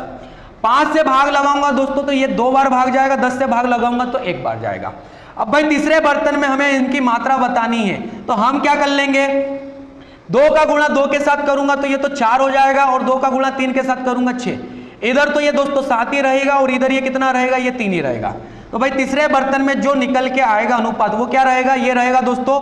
5 से भाग लगाऊंगा दोस्तों तो ये 2 बार भाग जाएगा, 10 से भाग लगाऊंगा तो 1 बार जाएगा। अब भाई तीसरे बर्तन में हमें इनकी मात्रा बतानी है, तो हम क्या कर लेंगे, 2 का गुणा 2 के साथ करूंगा तो ये तो 4 हो जाएगा, और 2 का गुणा 3 के साथ करूंगा 6। इधर तो ये दोस्तों 7 ही रहेगा, और इधर ये कितना रहेगा, ये 3 ही रहेगा। तो भाई तीसरे बर्तन में जो निकल के आएगा अनुपात वो क्या रहेगा, ये रहेगा दोस्तों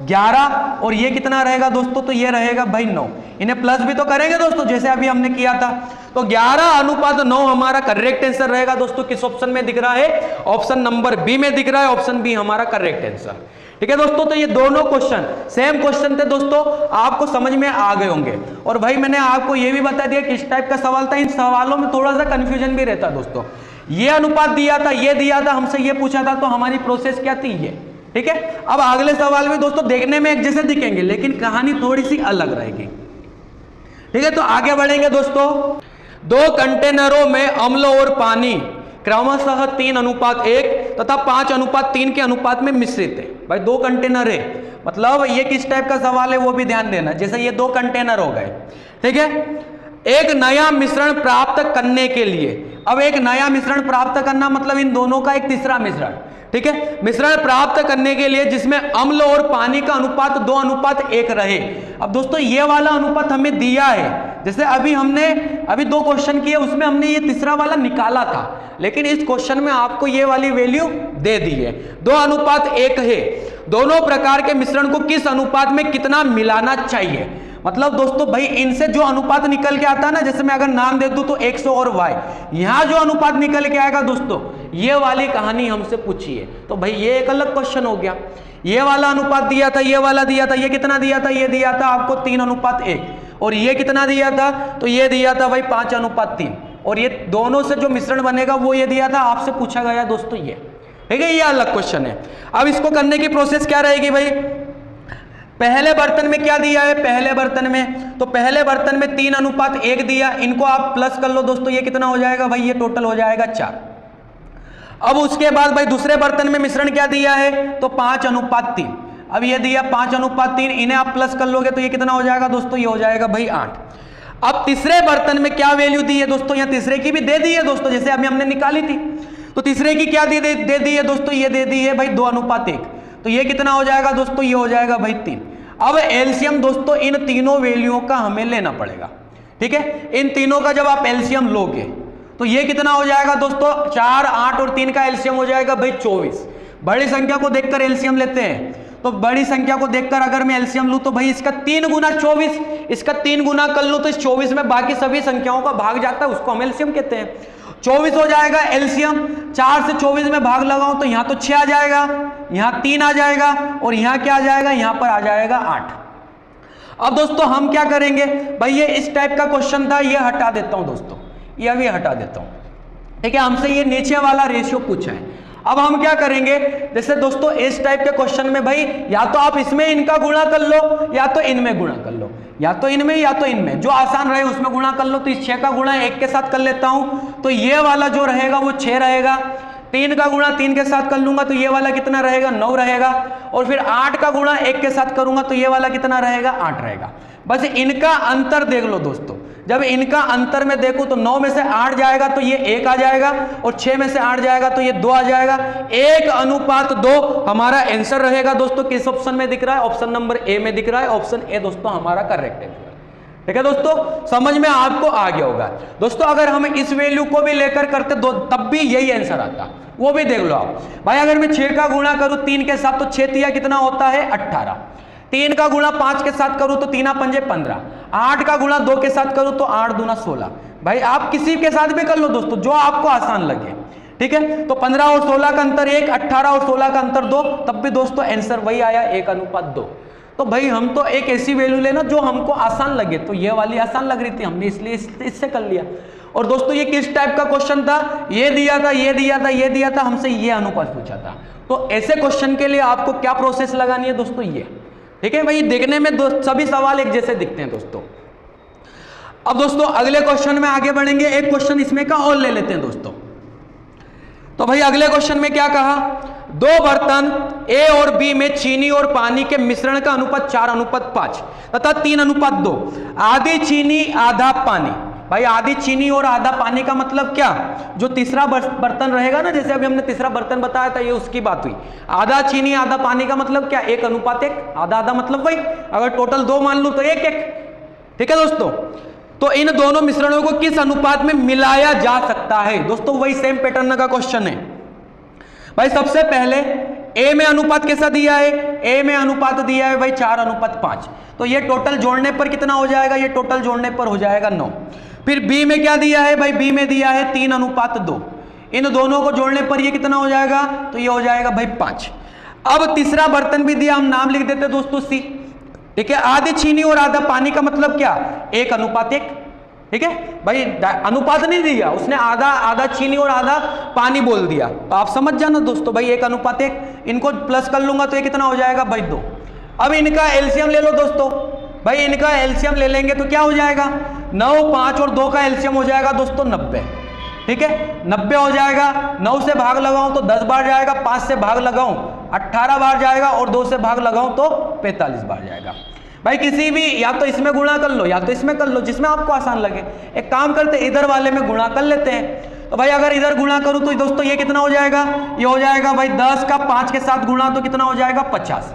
11, और ये कितना रहेगा दोस्तों, तो ये रहेगा भाई 9। इन्हें प्लस भी तो करेंगे दोस्तों जैसे अभी हमने किया था। तो 11:9 हमारा करेक्ट आंसर रहेगा दोस्तों। किस ऑप्शन में दिख रहा है, ऑप्शन नंबर बी में दिख रहा है, ऑप्शन बी हमारा करेक्ट आंसर। ठीक है दोस्तों, तो ये दोनों क्वेश्चन सेम क्वेश्चन थे दोस्तों, आपको समझ में आ गए होंगे। और भाई मैंने आपको ये भी बता दिया किस टाइप का सवाल था। इन सवालों में थोड़ा सा कंफ्यूजन भी रहता दोस्तों, ये अनुपात दिया था, ये दिया था, हमसे ये पूछा था, तो हमारी प्रोसेस क्या थी ये। ठीक है, अब अगले सवाल में दोस्तों देखने में एक जैसे दिखेंगे लेकिन कहानी थोड़ी सी अलग रहेगी। ठीक है, तो आगे बढ़ेंगे दोस्तों। 2 कंटेनरों में अम्ल और पानी क्रमशः 3:1 तथा 5:3 के अनुपात में मिश्रित है। भाई 2 कंटेनर है, मतलब ये किस टाइप का सवाल है वो भी ध्यान देना। जैसे ये 2 कंटेनर हो गए, ठीक है, एक नया मिश्रण प्राप्त करने के लिए, अब एक नया मिश्रण प्राप्त करना मतलब इन दोनों का एक तीसरा मिश्रण। ठीक है, मिश्रण प्राप्त करने के लिए जिसमें अम्ल और पानी का अनुपात 2:1 रहे। अब दोस्तों ये वाला अनुपात हमें दिया है, जैसे अभी 2 क्वेश्चन किए उसमें हमने ये तीसरा वाला निकाला था, लेकिन इस क्वेश्चन में आपको ये वाली वैल्यू दे दी है। 2:1 है। दोनों प्रकार के मिश्रण को किस अनुपात में कितना मिलाना चाहिए, मतलब दोस्तों भाई इनसे जो अनुपात निकल के आता है ना, जैसे मैं अगर नाम दे दूं तो x और y, यहां जो अनुपात निकल के आएगा दोस्तों ये वाली कहानी हमसे पूछी है। तो भाई ये एक अलग क्वेश्चन हो गया। ये वाला अनुपात दिया था, ये वाला दिया था, ये कितना दिया था, ये दिया था आपको 3:1, और ये कितना दिया था, तो ये दिया था भाई 5:3, और ये दोनों से जो मिश्रण बनेगा वो ये दिया था, आपसे पूछा गया दोस्तों ये। ठीक है, ये अलग क्वेश्चन है। अब इसको करने की प्रोसेस क्या रहेगी भाई, पहले बर्तन में क्या दिया है, पहले बर्तन में, तो पहले बर्तन में 3:1 दिया, इनको आप प्लस कर लो दोस्तों, ये कितना हो जाएगा भाई, ये टोटल हो जाएगा 4। अब उसके बाद भाई दूसरे बर्तन में मिश्रण क्या दिया है, तो 5:3। अब ये दिया 5:3, इन्हें आप प्लस कर लोगे तो ये कितना हो जाएगा दोस्तों, ये हो जाएगा भाई 8। अब तीसरे बर्तन में क्या वैल्यू दी है दोस्तों, यहाँ तीसरे की भी दे दी है दोस्तों, जैसे अभी हमने निकाली थी, तो तीसरे की क्या दे दी है दोस्तों, ये दे दी है भाई 2:1, तो ये कितना हो जाएगा दोस्तों, ये हो जाएगा भाई 3। अब एलसीएम दोस्तों इन तीनों वैल्यूओं का हमें लेना पड़ेगा, ठीक है। इन तीनों का जब आप एलसीएम लोगे तो ये कितना हो जाएगा दोस्तों, 4, 8 और 3 का एलसीएम हो जाएगा भाई 24। बड़ी संख्या को देखकर एलसीएम लेते हैं, तो बड़ी संख्या को देखकर अगर मैं एलसीएम लूं तो भाई इसका 3 गुना 24, इसका 3 गुना कर लूं तो इस 24 में बाकी सभी संख्याओं का भाग जाता है, उसको हम एलसीएम कहते हैं। 24 हो जाएगा एलसीएम, 4 से 24 में भाग लगाऊं तो यहां तो 6 आ जाएगा, यहां 3 आ जाएगा और यहां क्या आ जाएगा, यहां पर आ जाएगा 8। अब दोस्तों हम क्या करेंगे भाई, ये इस टाइप का क्वेश्चन था, ये हटा देता हूं दोस्तों, ये भी हटा देता हूं, ठीक है। हमसे ये नीचे वाला रेशियो पूछा है। अब हम क्या करेंगे, जैसे दोस्तों इस टाइप के क्वेश्चन में भाई या तो आप इसमें इनका गुणा कर लो या तो इनमें गुणा कर लो, या तो इनमें या तो इनमें, जो आसान रहे उसमें गुणा कर लो। तो इस 6 का गुणा 1 के साथ कर लेता हूं, तो ये वाला जो रहेगा वो 6 रहेगा। 3 का गुणा 3 के साथ कर लूंगा तो ये वाला कितना रहेगा, 9 रहेगा। और फिर 8 का गुणा 1 के साथ करूंगा तो ये वाला कितना रहेगा, 8 रहेगा। बस इनका अंतर देख लो दोस्तों, जब इनका अंतर में देखो तो 9 में से 8 जाएगा तो ये 1 आ जाएगा, और 6 में से 8 जाएगा तो ये 2 आ जाएगा। 1:2 हमारा आंसर रहेगा दोस्तों। किस ऑप्शन में दिख रहा है, ऑप्शन नंबर ए में दिख रहा है। ऑप्शन ए दोस्तों हमारा करेक्ट है, ठीक है दोस्तों। समझ में आपको आ गया होगा दोस्तों। अगर हम इस वैल्यू को भी लेकर करते तब भी यही आंसर आता, वो भी देख लो आप भाई। अगर मैं 6 का गुणा करूं 3 के साथ तो 6 तिया कितना होता है, 18। 3 का गुणा 5 के साथ करूं तो 3 पंजे 15। 8 का गुणा 2 के साथ करूं तो 8 दूना 16। भाई आप किसी के साथ भी कर लो दोस्तों, जो आपको आसान लगे, ठीक है। तो 15 और 16 का अंतर 1, 18 और 16 का अंतर 2, तब भी दोस्तों आंसर वही आया 1:2। तो भाई हम तो एक ऐसी वैल्यू लेना जो हमको आसान लगे, तो ये वाली आसान लग रही थी, हमने इसलिए इससे कर लिया। और दोस्तों ये किस टाइप का क्वेश्चन था, ये दिया था, ये दिया था, ये दिया था, हमसे ये अनुपात पूछा था। तो ऐसे क्वेश्चन के लिए आपको क्या प्रोसेस लगानी है दोस्तों, ये, ठीक है भाई। देखने में सभी सवाल एक जैसे दिखते हैं दोस्तों। अब दोस्तों अगले क्वेश्चन में आगे बढ़ेंगे, एक क्वेश्चन इसमें का और ले लेते हैं दोस्तों। तो भाई अगले क्वेश्चन में क्या कहा, 2 बर्तन ए और बी में चीनी और पानी के मिश्रण का अनुपात 4:5 तथा 3:2, आधी चीनी आधा पानी। भाई आधी चीनी और आधा पानी का मतलब क्या, जो तीसरा बर्तन रहेगा ना, जैसे अभी हमने तीसरा बर्तन बताया था, ये उसकी बात हुई। आधा चीनी आधा पानी का मतलब क्या, 1:1, आधा आधा मतलब भाई अगर टोटल 2 मान लूं तो 1:1, ठीक है दोस्तों। तो इन दोनों मिश्रणों को किस अनुपात में मिलाया जा सकता है दोस्तों, वही सेम पैटर्न का क्वेश्चन है भाई। सबसे पहले ए में अनुपात कैसा दिया है, ए में अनुपात दिया है भाई 4:5, तो ये टोटल जोड़ने पर कितना हो जाएगा, ये टोटल जोड़ने पर हो जाएगा 9। फिर बी में क्या दिया है भाई, बी में दिया है 3:2, इन दोनों को जोड़ने पर ये कितना हो जाएगा, तो ये हो जाएगा भाई 5। अब तीसरा बर्तन भी दिया, हम नाम लिख देते दोस्तों सी, ठीक है। आधी चीनी और आधा पानी का मतलब क्या, 1:1, ठीक है भाई। अनुपात नहीं दिया उसने, आधा आधा चीनी और आधा पानी बोल दिया, तो आप समझ जाना दोस्तों भाई 1:1। इनको प्लस कर लूंगा तो ये कितना हो जाएगा भाई 2। अब इनका एलसीएम ले लो दोस्तों भाई, इनका एलसीएम ले लेंगे तो क्या हो जाएगा, 9, 5 और 2 का एलसीएम हो जाएगा दोस्तों 90, ठीक है। 90 हो जाएगा, 9 से भाग लगाऊं तो 10 बार जाएगा, 5 से भाग लगाऊं 18 बार जाएगा, और 2 से भाग लगाऊं तो 45 बार जाएगा। भाई किसी भी, या तो इसमें गुणा कर लो या तो इसमें कर लो, जिसमें आपको आसान लगे। एक काम करते इधर वाले में गुणा कर लेते हैं। तो भाई अगर इधर गुणा करूं तो दोस्तों ये कितना हो जाएगा, ये हो जाएगा भाई 10 का 5 के साथ गुणा तो कितना हो जाएगा 50।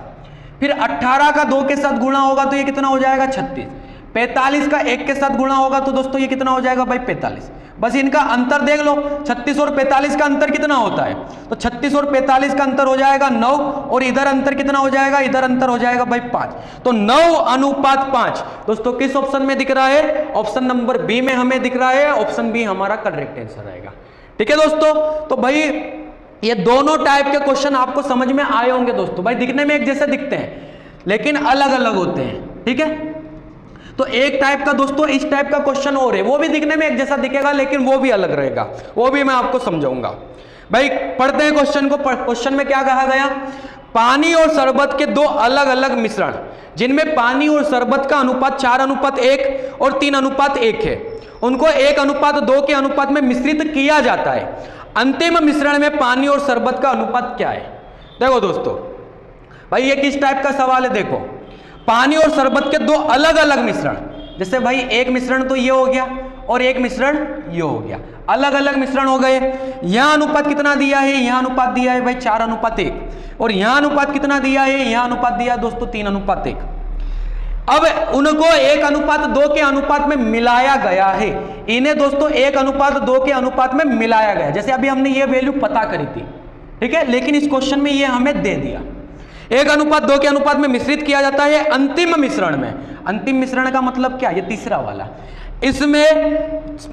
फिर 18 का 2 के साथ गुणा होगा तो ये कितना हो जाएगा 36। 45 का 1 के साथ गुणा होगा तो दोस्तों ये कितना हो जाएगा भाई 45। बस इनका अंतर देख लो, 36 और 45 का अंतर कितना होता है, तो 36 और 45 का अंतर हो जाएगा 9, और इधर अंतर कितना हो जाएगा, इधर अंतर हो जाएगा भाई 5। तो 9:5 दोस्तों किस ऑप्शन में दिख रहा है, ऑप्शन नंबर बी में हमें दिख रहा है। ऑप्शन बी हमारा करेक्ट आंसर रहेगा, ठीक है दोस्तों। तो भाई ये दोनों टाइप के क्वेश्चन आपको समझ में आए होंगे दोस्तों। भाई दिखने में एक जैसे दिखते हैं लेकिन अलग अलग होते हैं, ठीक है। तो एक टाइप का दोस्तों इस टाइप का क्वेश्चन और है, वो भी दिखने में एक जैसा दिखेगा लेकिन वो भी अलग रहेगा, वो भी मैं आपको समझाऊंगा। भाई पढ़ते हैं क्वेश्चन को। क्वेश्चन में क्या कहा गया, पानी और शरबत के दो अलग अलग मिश्रण जिनमें पानी और शरबत का अनुपात 4:1 और 3:1 है, उनको 1:2 के अनुपात में मिश्रित किया जाता है। अंतिम मिश्रण में पानी और शरबत का अनुपात क्या है? देखो दोस्तों, भाई ये किस टाइप का सवाल है? देखो, पानी और शरबत के दो अलग अलग मिश्रण, जैसे भाई एक मिश्रण तो ये हो गया और एक मिश्रण ये हो गया, अलग अलग मिश्रण हो गए। यहां अनुपात कितना दिया है? यहां अनुपात दिया है भाई 4:1 और यहां अनुपात कितना दिया है? यहां अनुपात दिया है दोस्तों 3:1। अब उनको 1:2 के अनुपात में मिलाया गया है। इन्हें दोस्तों 1:2 के अनुपात में मिलाया गया, जैसे अभी हमने ये वैल्यू पता करी थी, ठीक है, लेकिन इस क्वेश्चन में ये हमें दे दिया। 1:2 के अनुपात में मिश्रित किया जाता है अंतिम मिश्रण में। अंतिम मिश्रण का मतलब क्या? ये तीसरा वाला। इसमें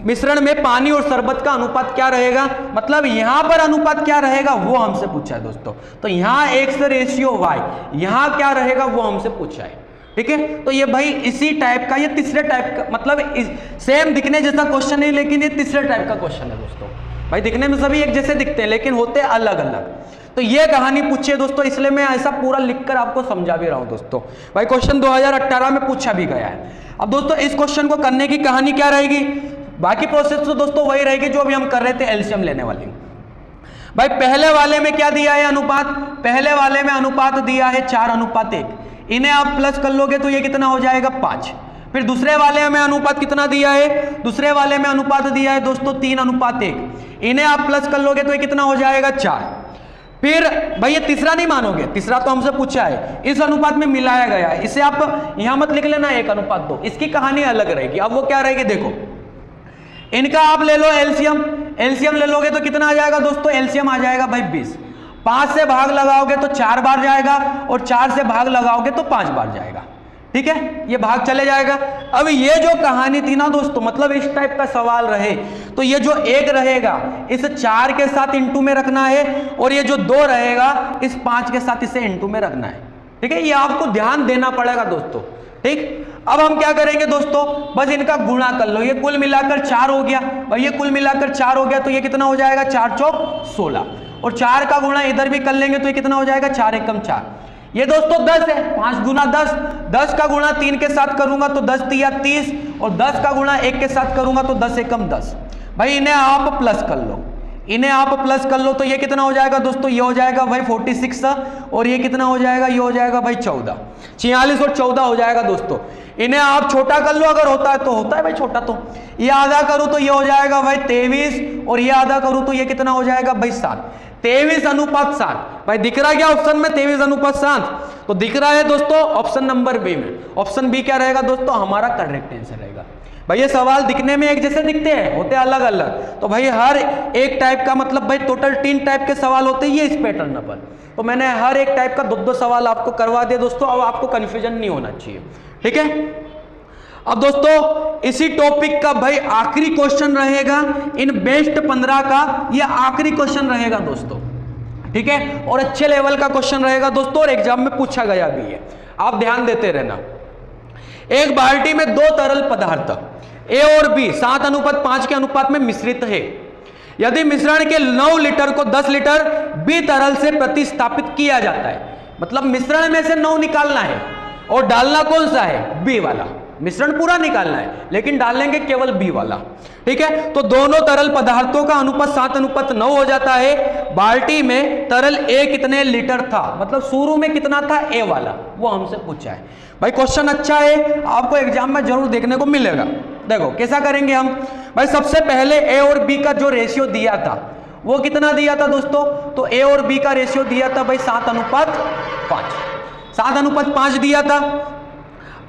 मिश्रण में पानी और शरबत का अनुपात क्या रहेगा, मतलब यहां पर अनुपात क्या रहेगा वो हमसे पूछा है दोस्तों। तो यहां X/Y, यहां क्या रहेगा वो हमसे पूछा है, ठीक है। तो ये भाई इसी टाइप का, ये तीसरे टाइप का, मतलब सेम दिखने जैसा क्वेश्चन है लेकिन ये तीसरे टाइप का क्वेश्चन है दोस्तों। भाई दिखने में सभी एक जैसे दिखते हैं लेकिन होते अलग अलग। तो ये कहानी पूछी है दोस्तों, इसलिए मैं ऐसा पूरा लिखकर आपको समझा भी रहा हूं दोस्तों। भाई क्वेश्चन 2018 में पूछा भी गया है। अब दोस्तों इस क्वेश्चन को करने की कहानी क्या रहेगी? बाकी प्रोसेस तो दोस्तों वही रहेगी जो अभी हम कर रहे थे, एलसीएम लेने वाली। भाई पहले वाले में क्या दिया है अनुपात? पहले वाले में अनुपात दिया है 4:1। इन्हें आप प्लस कर लोगे तो ये कितना हो जाएगा? 5। फिर दूसरे वाले में अनुपात कितना दिया है? दूसरे वाले में अनुपात दिया है दोस्तों 3:1। इन्हें आप प्लस कर लोगे तो ये कितना हो जाएगा? 4। फिर भाई ये तीसरा नहीं मानोगे, तीसरा तो हमसे पूछा है, इस अनुपात में मिलाया गया है। इसे आप यहां मत लिख लेना 1:2, इसकी कहानी अलग रहेगी। अब वो क्या रहेगी? देखो, इनका आप ले लो एलसीएम। एलसीएम ले लोगे तो कितना आ जाएगा दोस्तों? एलसीएम आ जाएगा भाई 20। 5 से भाग लगाओगे तो 4 बार जाएगा और 4 से भाग लगाओगे तो 5 बार जाएगा, ठीक है, ये भाग चले जाएगा। अब ये जो कहानी थी ना दोस्तों, मतलब इस टाइप का सवाल रहे तो ये जो 1 रहेगा इस 4 के साथ इंटू में रखना है और ये जो 2 रहेगा इस 5 के साथ इसे इंटू में रखना है, ठीक है, ये आपको ध्यान देना पड़ेगा दोस्तों, ठीक। अब हम क्या करेंगे दोस्तों? बस इनका गुणा कर लो, ये कुल मिलाकर 4 हो गया और ये कुल मिलाकर 4 हो गया तो ये कितना हो जाएगा? 4 चौक 16 और 4 का गुणा इधर भी कर लेंगे तो ये कितना हो जाएगा? 4 एकम 4। ये दोस्तों 10 है, 5 गुना 10, 10 का गुणा 3 के साथ करूंगा तो 10 तिया 30 और 10 का गुणा 1 के साथ करूंगा तो 10 एकम 10। भाई इन्हें आप प्लस कर लो, इन्हें आप प्लस कर लो तो ये कितना हो जाएगा दोस्तों? ये हो जाएगा भाई 46 और ये कितना हो जाएगा? ये हो जाएगा भाई 14, 46 और 14 हो जाएगा दोस्तों। इन्हें आप छोटा कर लो, अगर होता है तो होता है भाई छोटा, तो ये आधा करूं तो ये हो जाएगा भाई 23 और ये आधा करूं तो ये कितना हो जाएगा भाई 7। 23:7। भाई दिख रहा है क्या ऑप्शन में? 23:7 तो दिख रहा है दोस्तों ऑप्शन नंबर बी में। ऑप्शन बी क्या रहेगा दोस्तों? हमारा करेक्ट आंसर रहेगा। भाई ये सवाल दिखने में एक जैसे दिखते हैं, होते अलग अलग। तो भाई हर एक टाइप का, मतलब भाई टोटल 3 टाइप के सवाल होते हैं ये इस पैटर्न पर। तो मैंने हर एक टाइप का 2-2 सवाल आपको करवा दिया दोस्तों। अब आपको कंफ्यूजन नहीं होना चाहिए, ठीक है। अब दोस्तों इसी टॉपिक का भाई आखिरी क्वेश्चन रहेगा इन बेस्ट 15 का, ये आखिरी क्वेश्चन रहेगा दोस्तों, ठीक है, और अच्छे लेवल का क्वेश्चन रहेगा दोस्तों और एग्जाम में पूछा गया भी है, आप ध्यान देते रहना। एक बाल्टी में 2 तरल पदार्थ ए और बी 7:5 के अनुपात में मिश्रित है। यदि मिश्रण के 9 लीटर को 10 लीटर बी तरल से प्रतिस्थापित किया जाता है, मतलब मिश्रण में से 9 निकालना है और डालना कौन सा है? बी वाला। मिश्रण पूरा निकालना है लेकिन डालेंगे केवल बी वाला, ठीक है। तो दोनों तरल पदार्थों का अनुपात 7:9 हो जाता है। बाल्टी में तरल ए कितने लीटर था, मतलब शुरू में कितना था? ए वाला, वो हमसे पूछा है। भाई क्वेश्चन अच्छा है, आपको एग्जाम में जरूर देखने को मिलेगा। देखो कैसा करेंगे हम। भाई सबसे पहले ए और बी का जो रेशियो दिया था वो कितना दिया था दोस्तों? तो ए और बी का रेशियो दिया था भाई 7:5, 7:5 दिया था।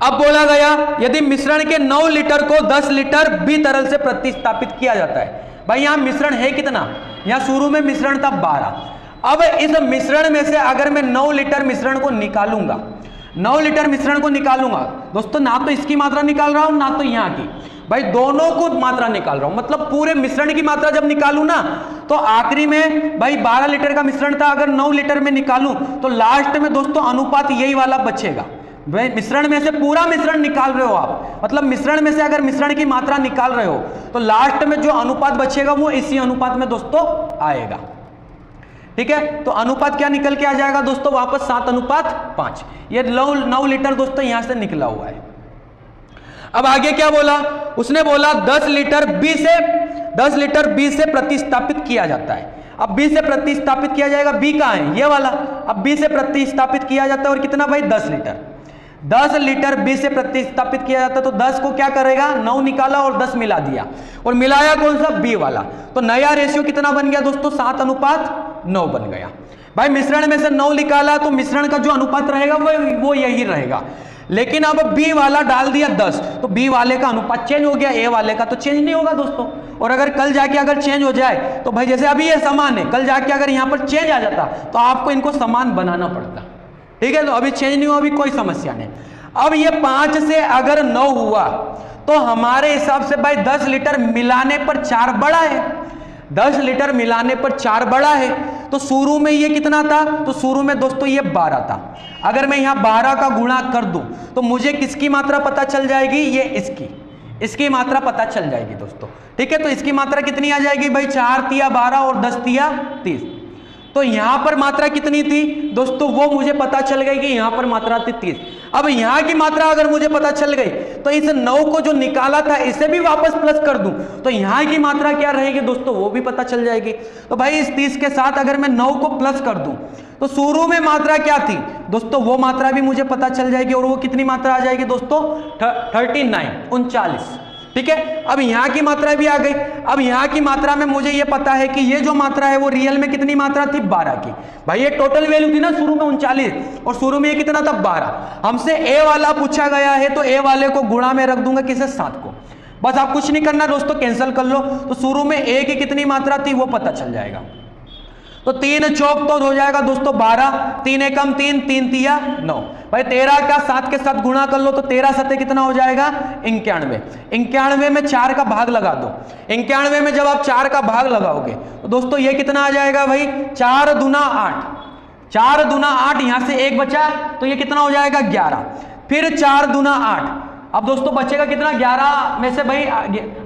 अब बोला गया यदि मिश्रण के 9 लीटर को 10 लीटर बी तरल से प्रतिस्थापित किया जाता है। भाई यहां मिश्रण है कितना? यहां शुरू में मिश्रण था 12। अब इस मिश्रण में से अगर मैं 9 लीटर मिश्रण को निकालूंगा, 9 लीटर मिश्रण को निकालूंगा दोस्तों, ना तो इसकी मात्रा निकाल रहा हूं ना तो यहां की, भाई दोनों को मात्रा निकाल रहा हूं। मतलब पूरे मिश्रण की मात्रा जब निकालूं ना तो आखिरी में भाई 12 लीटर का मिश्रण था, अगर 9 लीटर में निकालूं तो लास्ट में दोस्तों अनुपात यही वाला बचेगा। भाई मिश्रण में से पूरा मिश्रण निकाल रहे हो आप, मतलब मिश्रण में से अगर मिश्रण की मात्रा निकाल रहे हो तो लास्ट में जो अनुपात बचेगा वो इसी अनुपात में दोस्तों आएगा, ठीक है, तो अनुपात क्या निकल के आ जाएगा दोस्तों, वापस 7:5। ये 9 लीटर दोस्तों यहां से निकला हुआ है। अब आगे क्या बोला, उसने बोला 10 लीटर बी से प्रतिस्थापित किया जाता है। अब बी से प्रतिस्थापित किया जाएगा, बी कहां है, ये वाला। अब बी से प्रतिस्थापित किया जाता है और कितना भाई 10 लीटर बी से प्रतिस्थापित किया जाता है। तो 10 को क्या करेगा, 9 निकाला और 10 मिला दिया, और मिलाया कौन सा, बी वाला। तो नया रेशियो कितना बन गया दोस्तों, 7:9 बन गया। भाई मिश्रण में से 9 निकाला तो मिश्रण का जो अनुपात रहेगा वो यही रहेगा। लेकिन अब बी वाला डाल दिया 10, तो बी वाले का अनुपात चेंज हो गया, ए वाले का तो चेंज नहीं होगा दोस्तों। और अगर कल जाके अगर चेंज हो जाए तो भाई जैसे अभी ये समान है, कल जाके अगर यहां पर चेंज आ जाता तो आपको इनको समान बनाना पड़ता। ठीक है, तो अभी चेंज नहीं हुआ, अभी कोई समस्या नहीं। अब ये 5 से अगर 9 हुआ तो हमारे हिसाब से भाई 10 लीटर मिलाने पर 4 बड़ा है। 10 लीटर मिलाने पर 4 बड़ा है। तो शुरू में ये कितना था, तो शुरू में दोस्तों ये 12 था। अगर मैं यहां 12 का गुणा कर दूं तो मुझे किसकी मात्रा पता चल जाएगी, ये इसकी मात्रा पता चल जाएगी दोस्तों। ठीक है, तो इसकी मात्रा कितनी आ जाएगी भाई, 4 तिया 12 और 10 तिया 30। तो यहां पर मात्रा कितनी थी दोस्तों, वो मुझे पता चल गई कि यहां पर मात्रा थी 30। अब यहां की मात्रा अगर मुझे पता चल गई तो इस 9 को जो निकाला था इसे भी वापस प्लस कर दूं तो यहां की मात्रा क्या रहेगी दोस्तों, वो भी पता चल जाएगी। तो भाई इस 30 के साथ अगर मैं 9 को प्लस कर दूं तो शुरू में मात्रा क्या थी दोस्तों, वो मात्रा भी मुझे पता चल जाएगी। और वो कितनी मात्रा आ जाएगी दोस्तों, 39। ठीक है, अब यहां की मात्रा भी आ गई। अब यहां की मात्रा में मुझे ये पता है कि ये जो मात्रा है वो रियल में कितनी मात्रा थी, 12 की। भाई ये टोटल वैल्यू थी ना शुरू में 39, और शुरू में ये कितना था, 12। हमसे ए वाला पूछा गया है तो ए वाले को गुणा में रख दूंगा किसे, 7 को। बस आप कुछ नहीं करना दोस्तों, कैंसिल कर लो। तो शुरू में ए की कितनी मात्रा थी वो पता चल जाएगा। तो 3 चौक तो हो जाएगा दोस्तों 12, 3 एकम 3, 3 तिया 9। भाई 13 का 7 के साथ गुणा कर लो तो 13 सत्ते कितना हो जाएगा, 91। 91 में 4 का भाग लगा दो। 91 में जब आप 4 का भाग लगाओगे तो दोस्तों ये कितना आ जाएगा भाई, 4 दूना 8। 4 दूना 8, यहां से 1 बचा तो ये कितना हो जाएगा, 11। फिर 4 दूना 8, अब दोस्तों बचेगा कितना, 11 में से भाई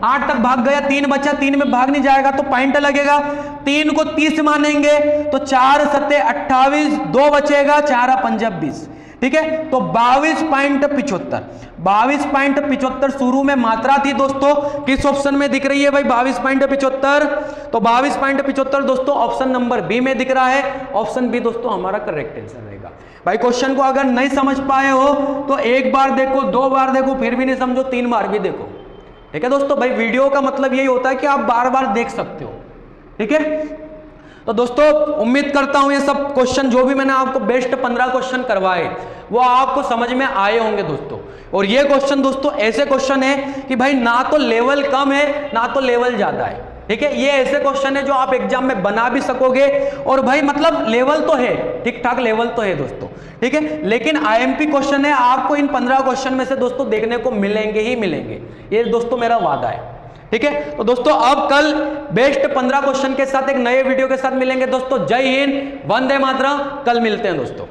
8 तक भाग गया, 3 बचा, 3 में भाग नहीं जाएगा तो पॉइंट लगेगा। 3 को 30 मानेंगे तो 4 सत्ते 28, 2 बचेगा, 4 पंजा 20। ठीक है, तो 22.75। 22.75 शुरू में मात्रा थी दोस्तों, किस ऑप्शन में दिख रही है भाई, 22.75। तो 22.75 दोस्तों ऑप्शन नंबर बी में दिख रहा है। ऑप्शन बी दोस्तों हमारा करेक्ट आंसर रहेगा। भाई क्वेश्चन को अगर नहीं समझ पाए हो तो 1 बार देखो, 2 बार देखो, फिर भी नहीं समझो 3 बार भी देखो। ठीक है दोस्तों, भाई वीडियो का मतलब यही होता है कि आप बार बार देख सकते हो। ठीक है, तो दोस्तों उम्मीद करता हूं ये सब क्वेश्चन जो भी मैंने आपको बेस्ट 15 क्वेश्चन करवाए वो आपको समझ में आए होंगे दोस्तों। और ये क्वेश्चन दोस्तों ऐसे क्वेश्चन है कि भाई ना तो लेवल कम है ना तो लेवल ज्यादा है। ठीक है, ये ऐसे क्वेश्चन है जो आप एग्जाम में बना भी सकोगे, और भाई मतलब लेवल तो है, ठीक ठाक लेवल तो है दोस्तों। ठीक है, लेकिन आईएमपी क्वेश्चन है, आपको इन 15 क्वेश्चन में से दोस्तों देखने को मिलेंगे ही मिलेंगे, ये दोस्तों मेरा वादा है। ठीक है, तो दोस्तों अब कल बेस्ट 15 क्वेश्चन के साथ एक नए वीडियो के साथ मिलेंगे दोस्तों। जय हिंद, वंदे मातरम। कल मिलते हैं दोस्तों।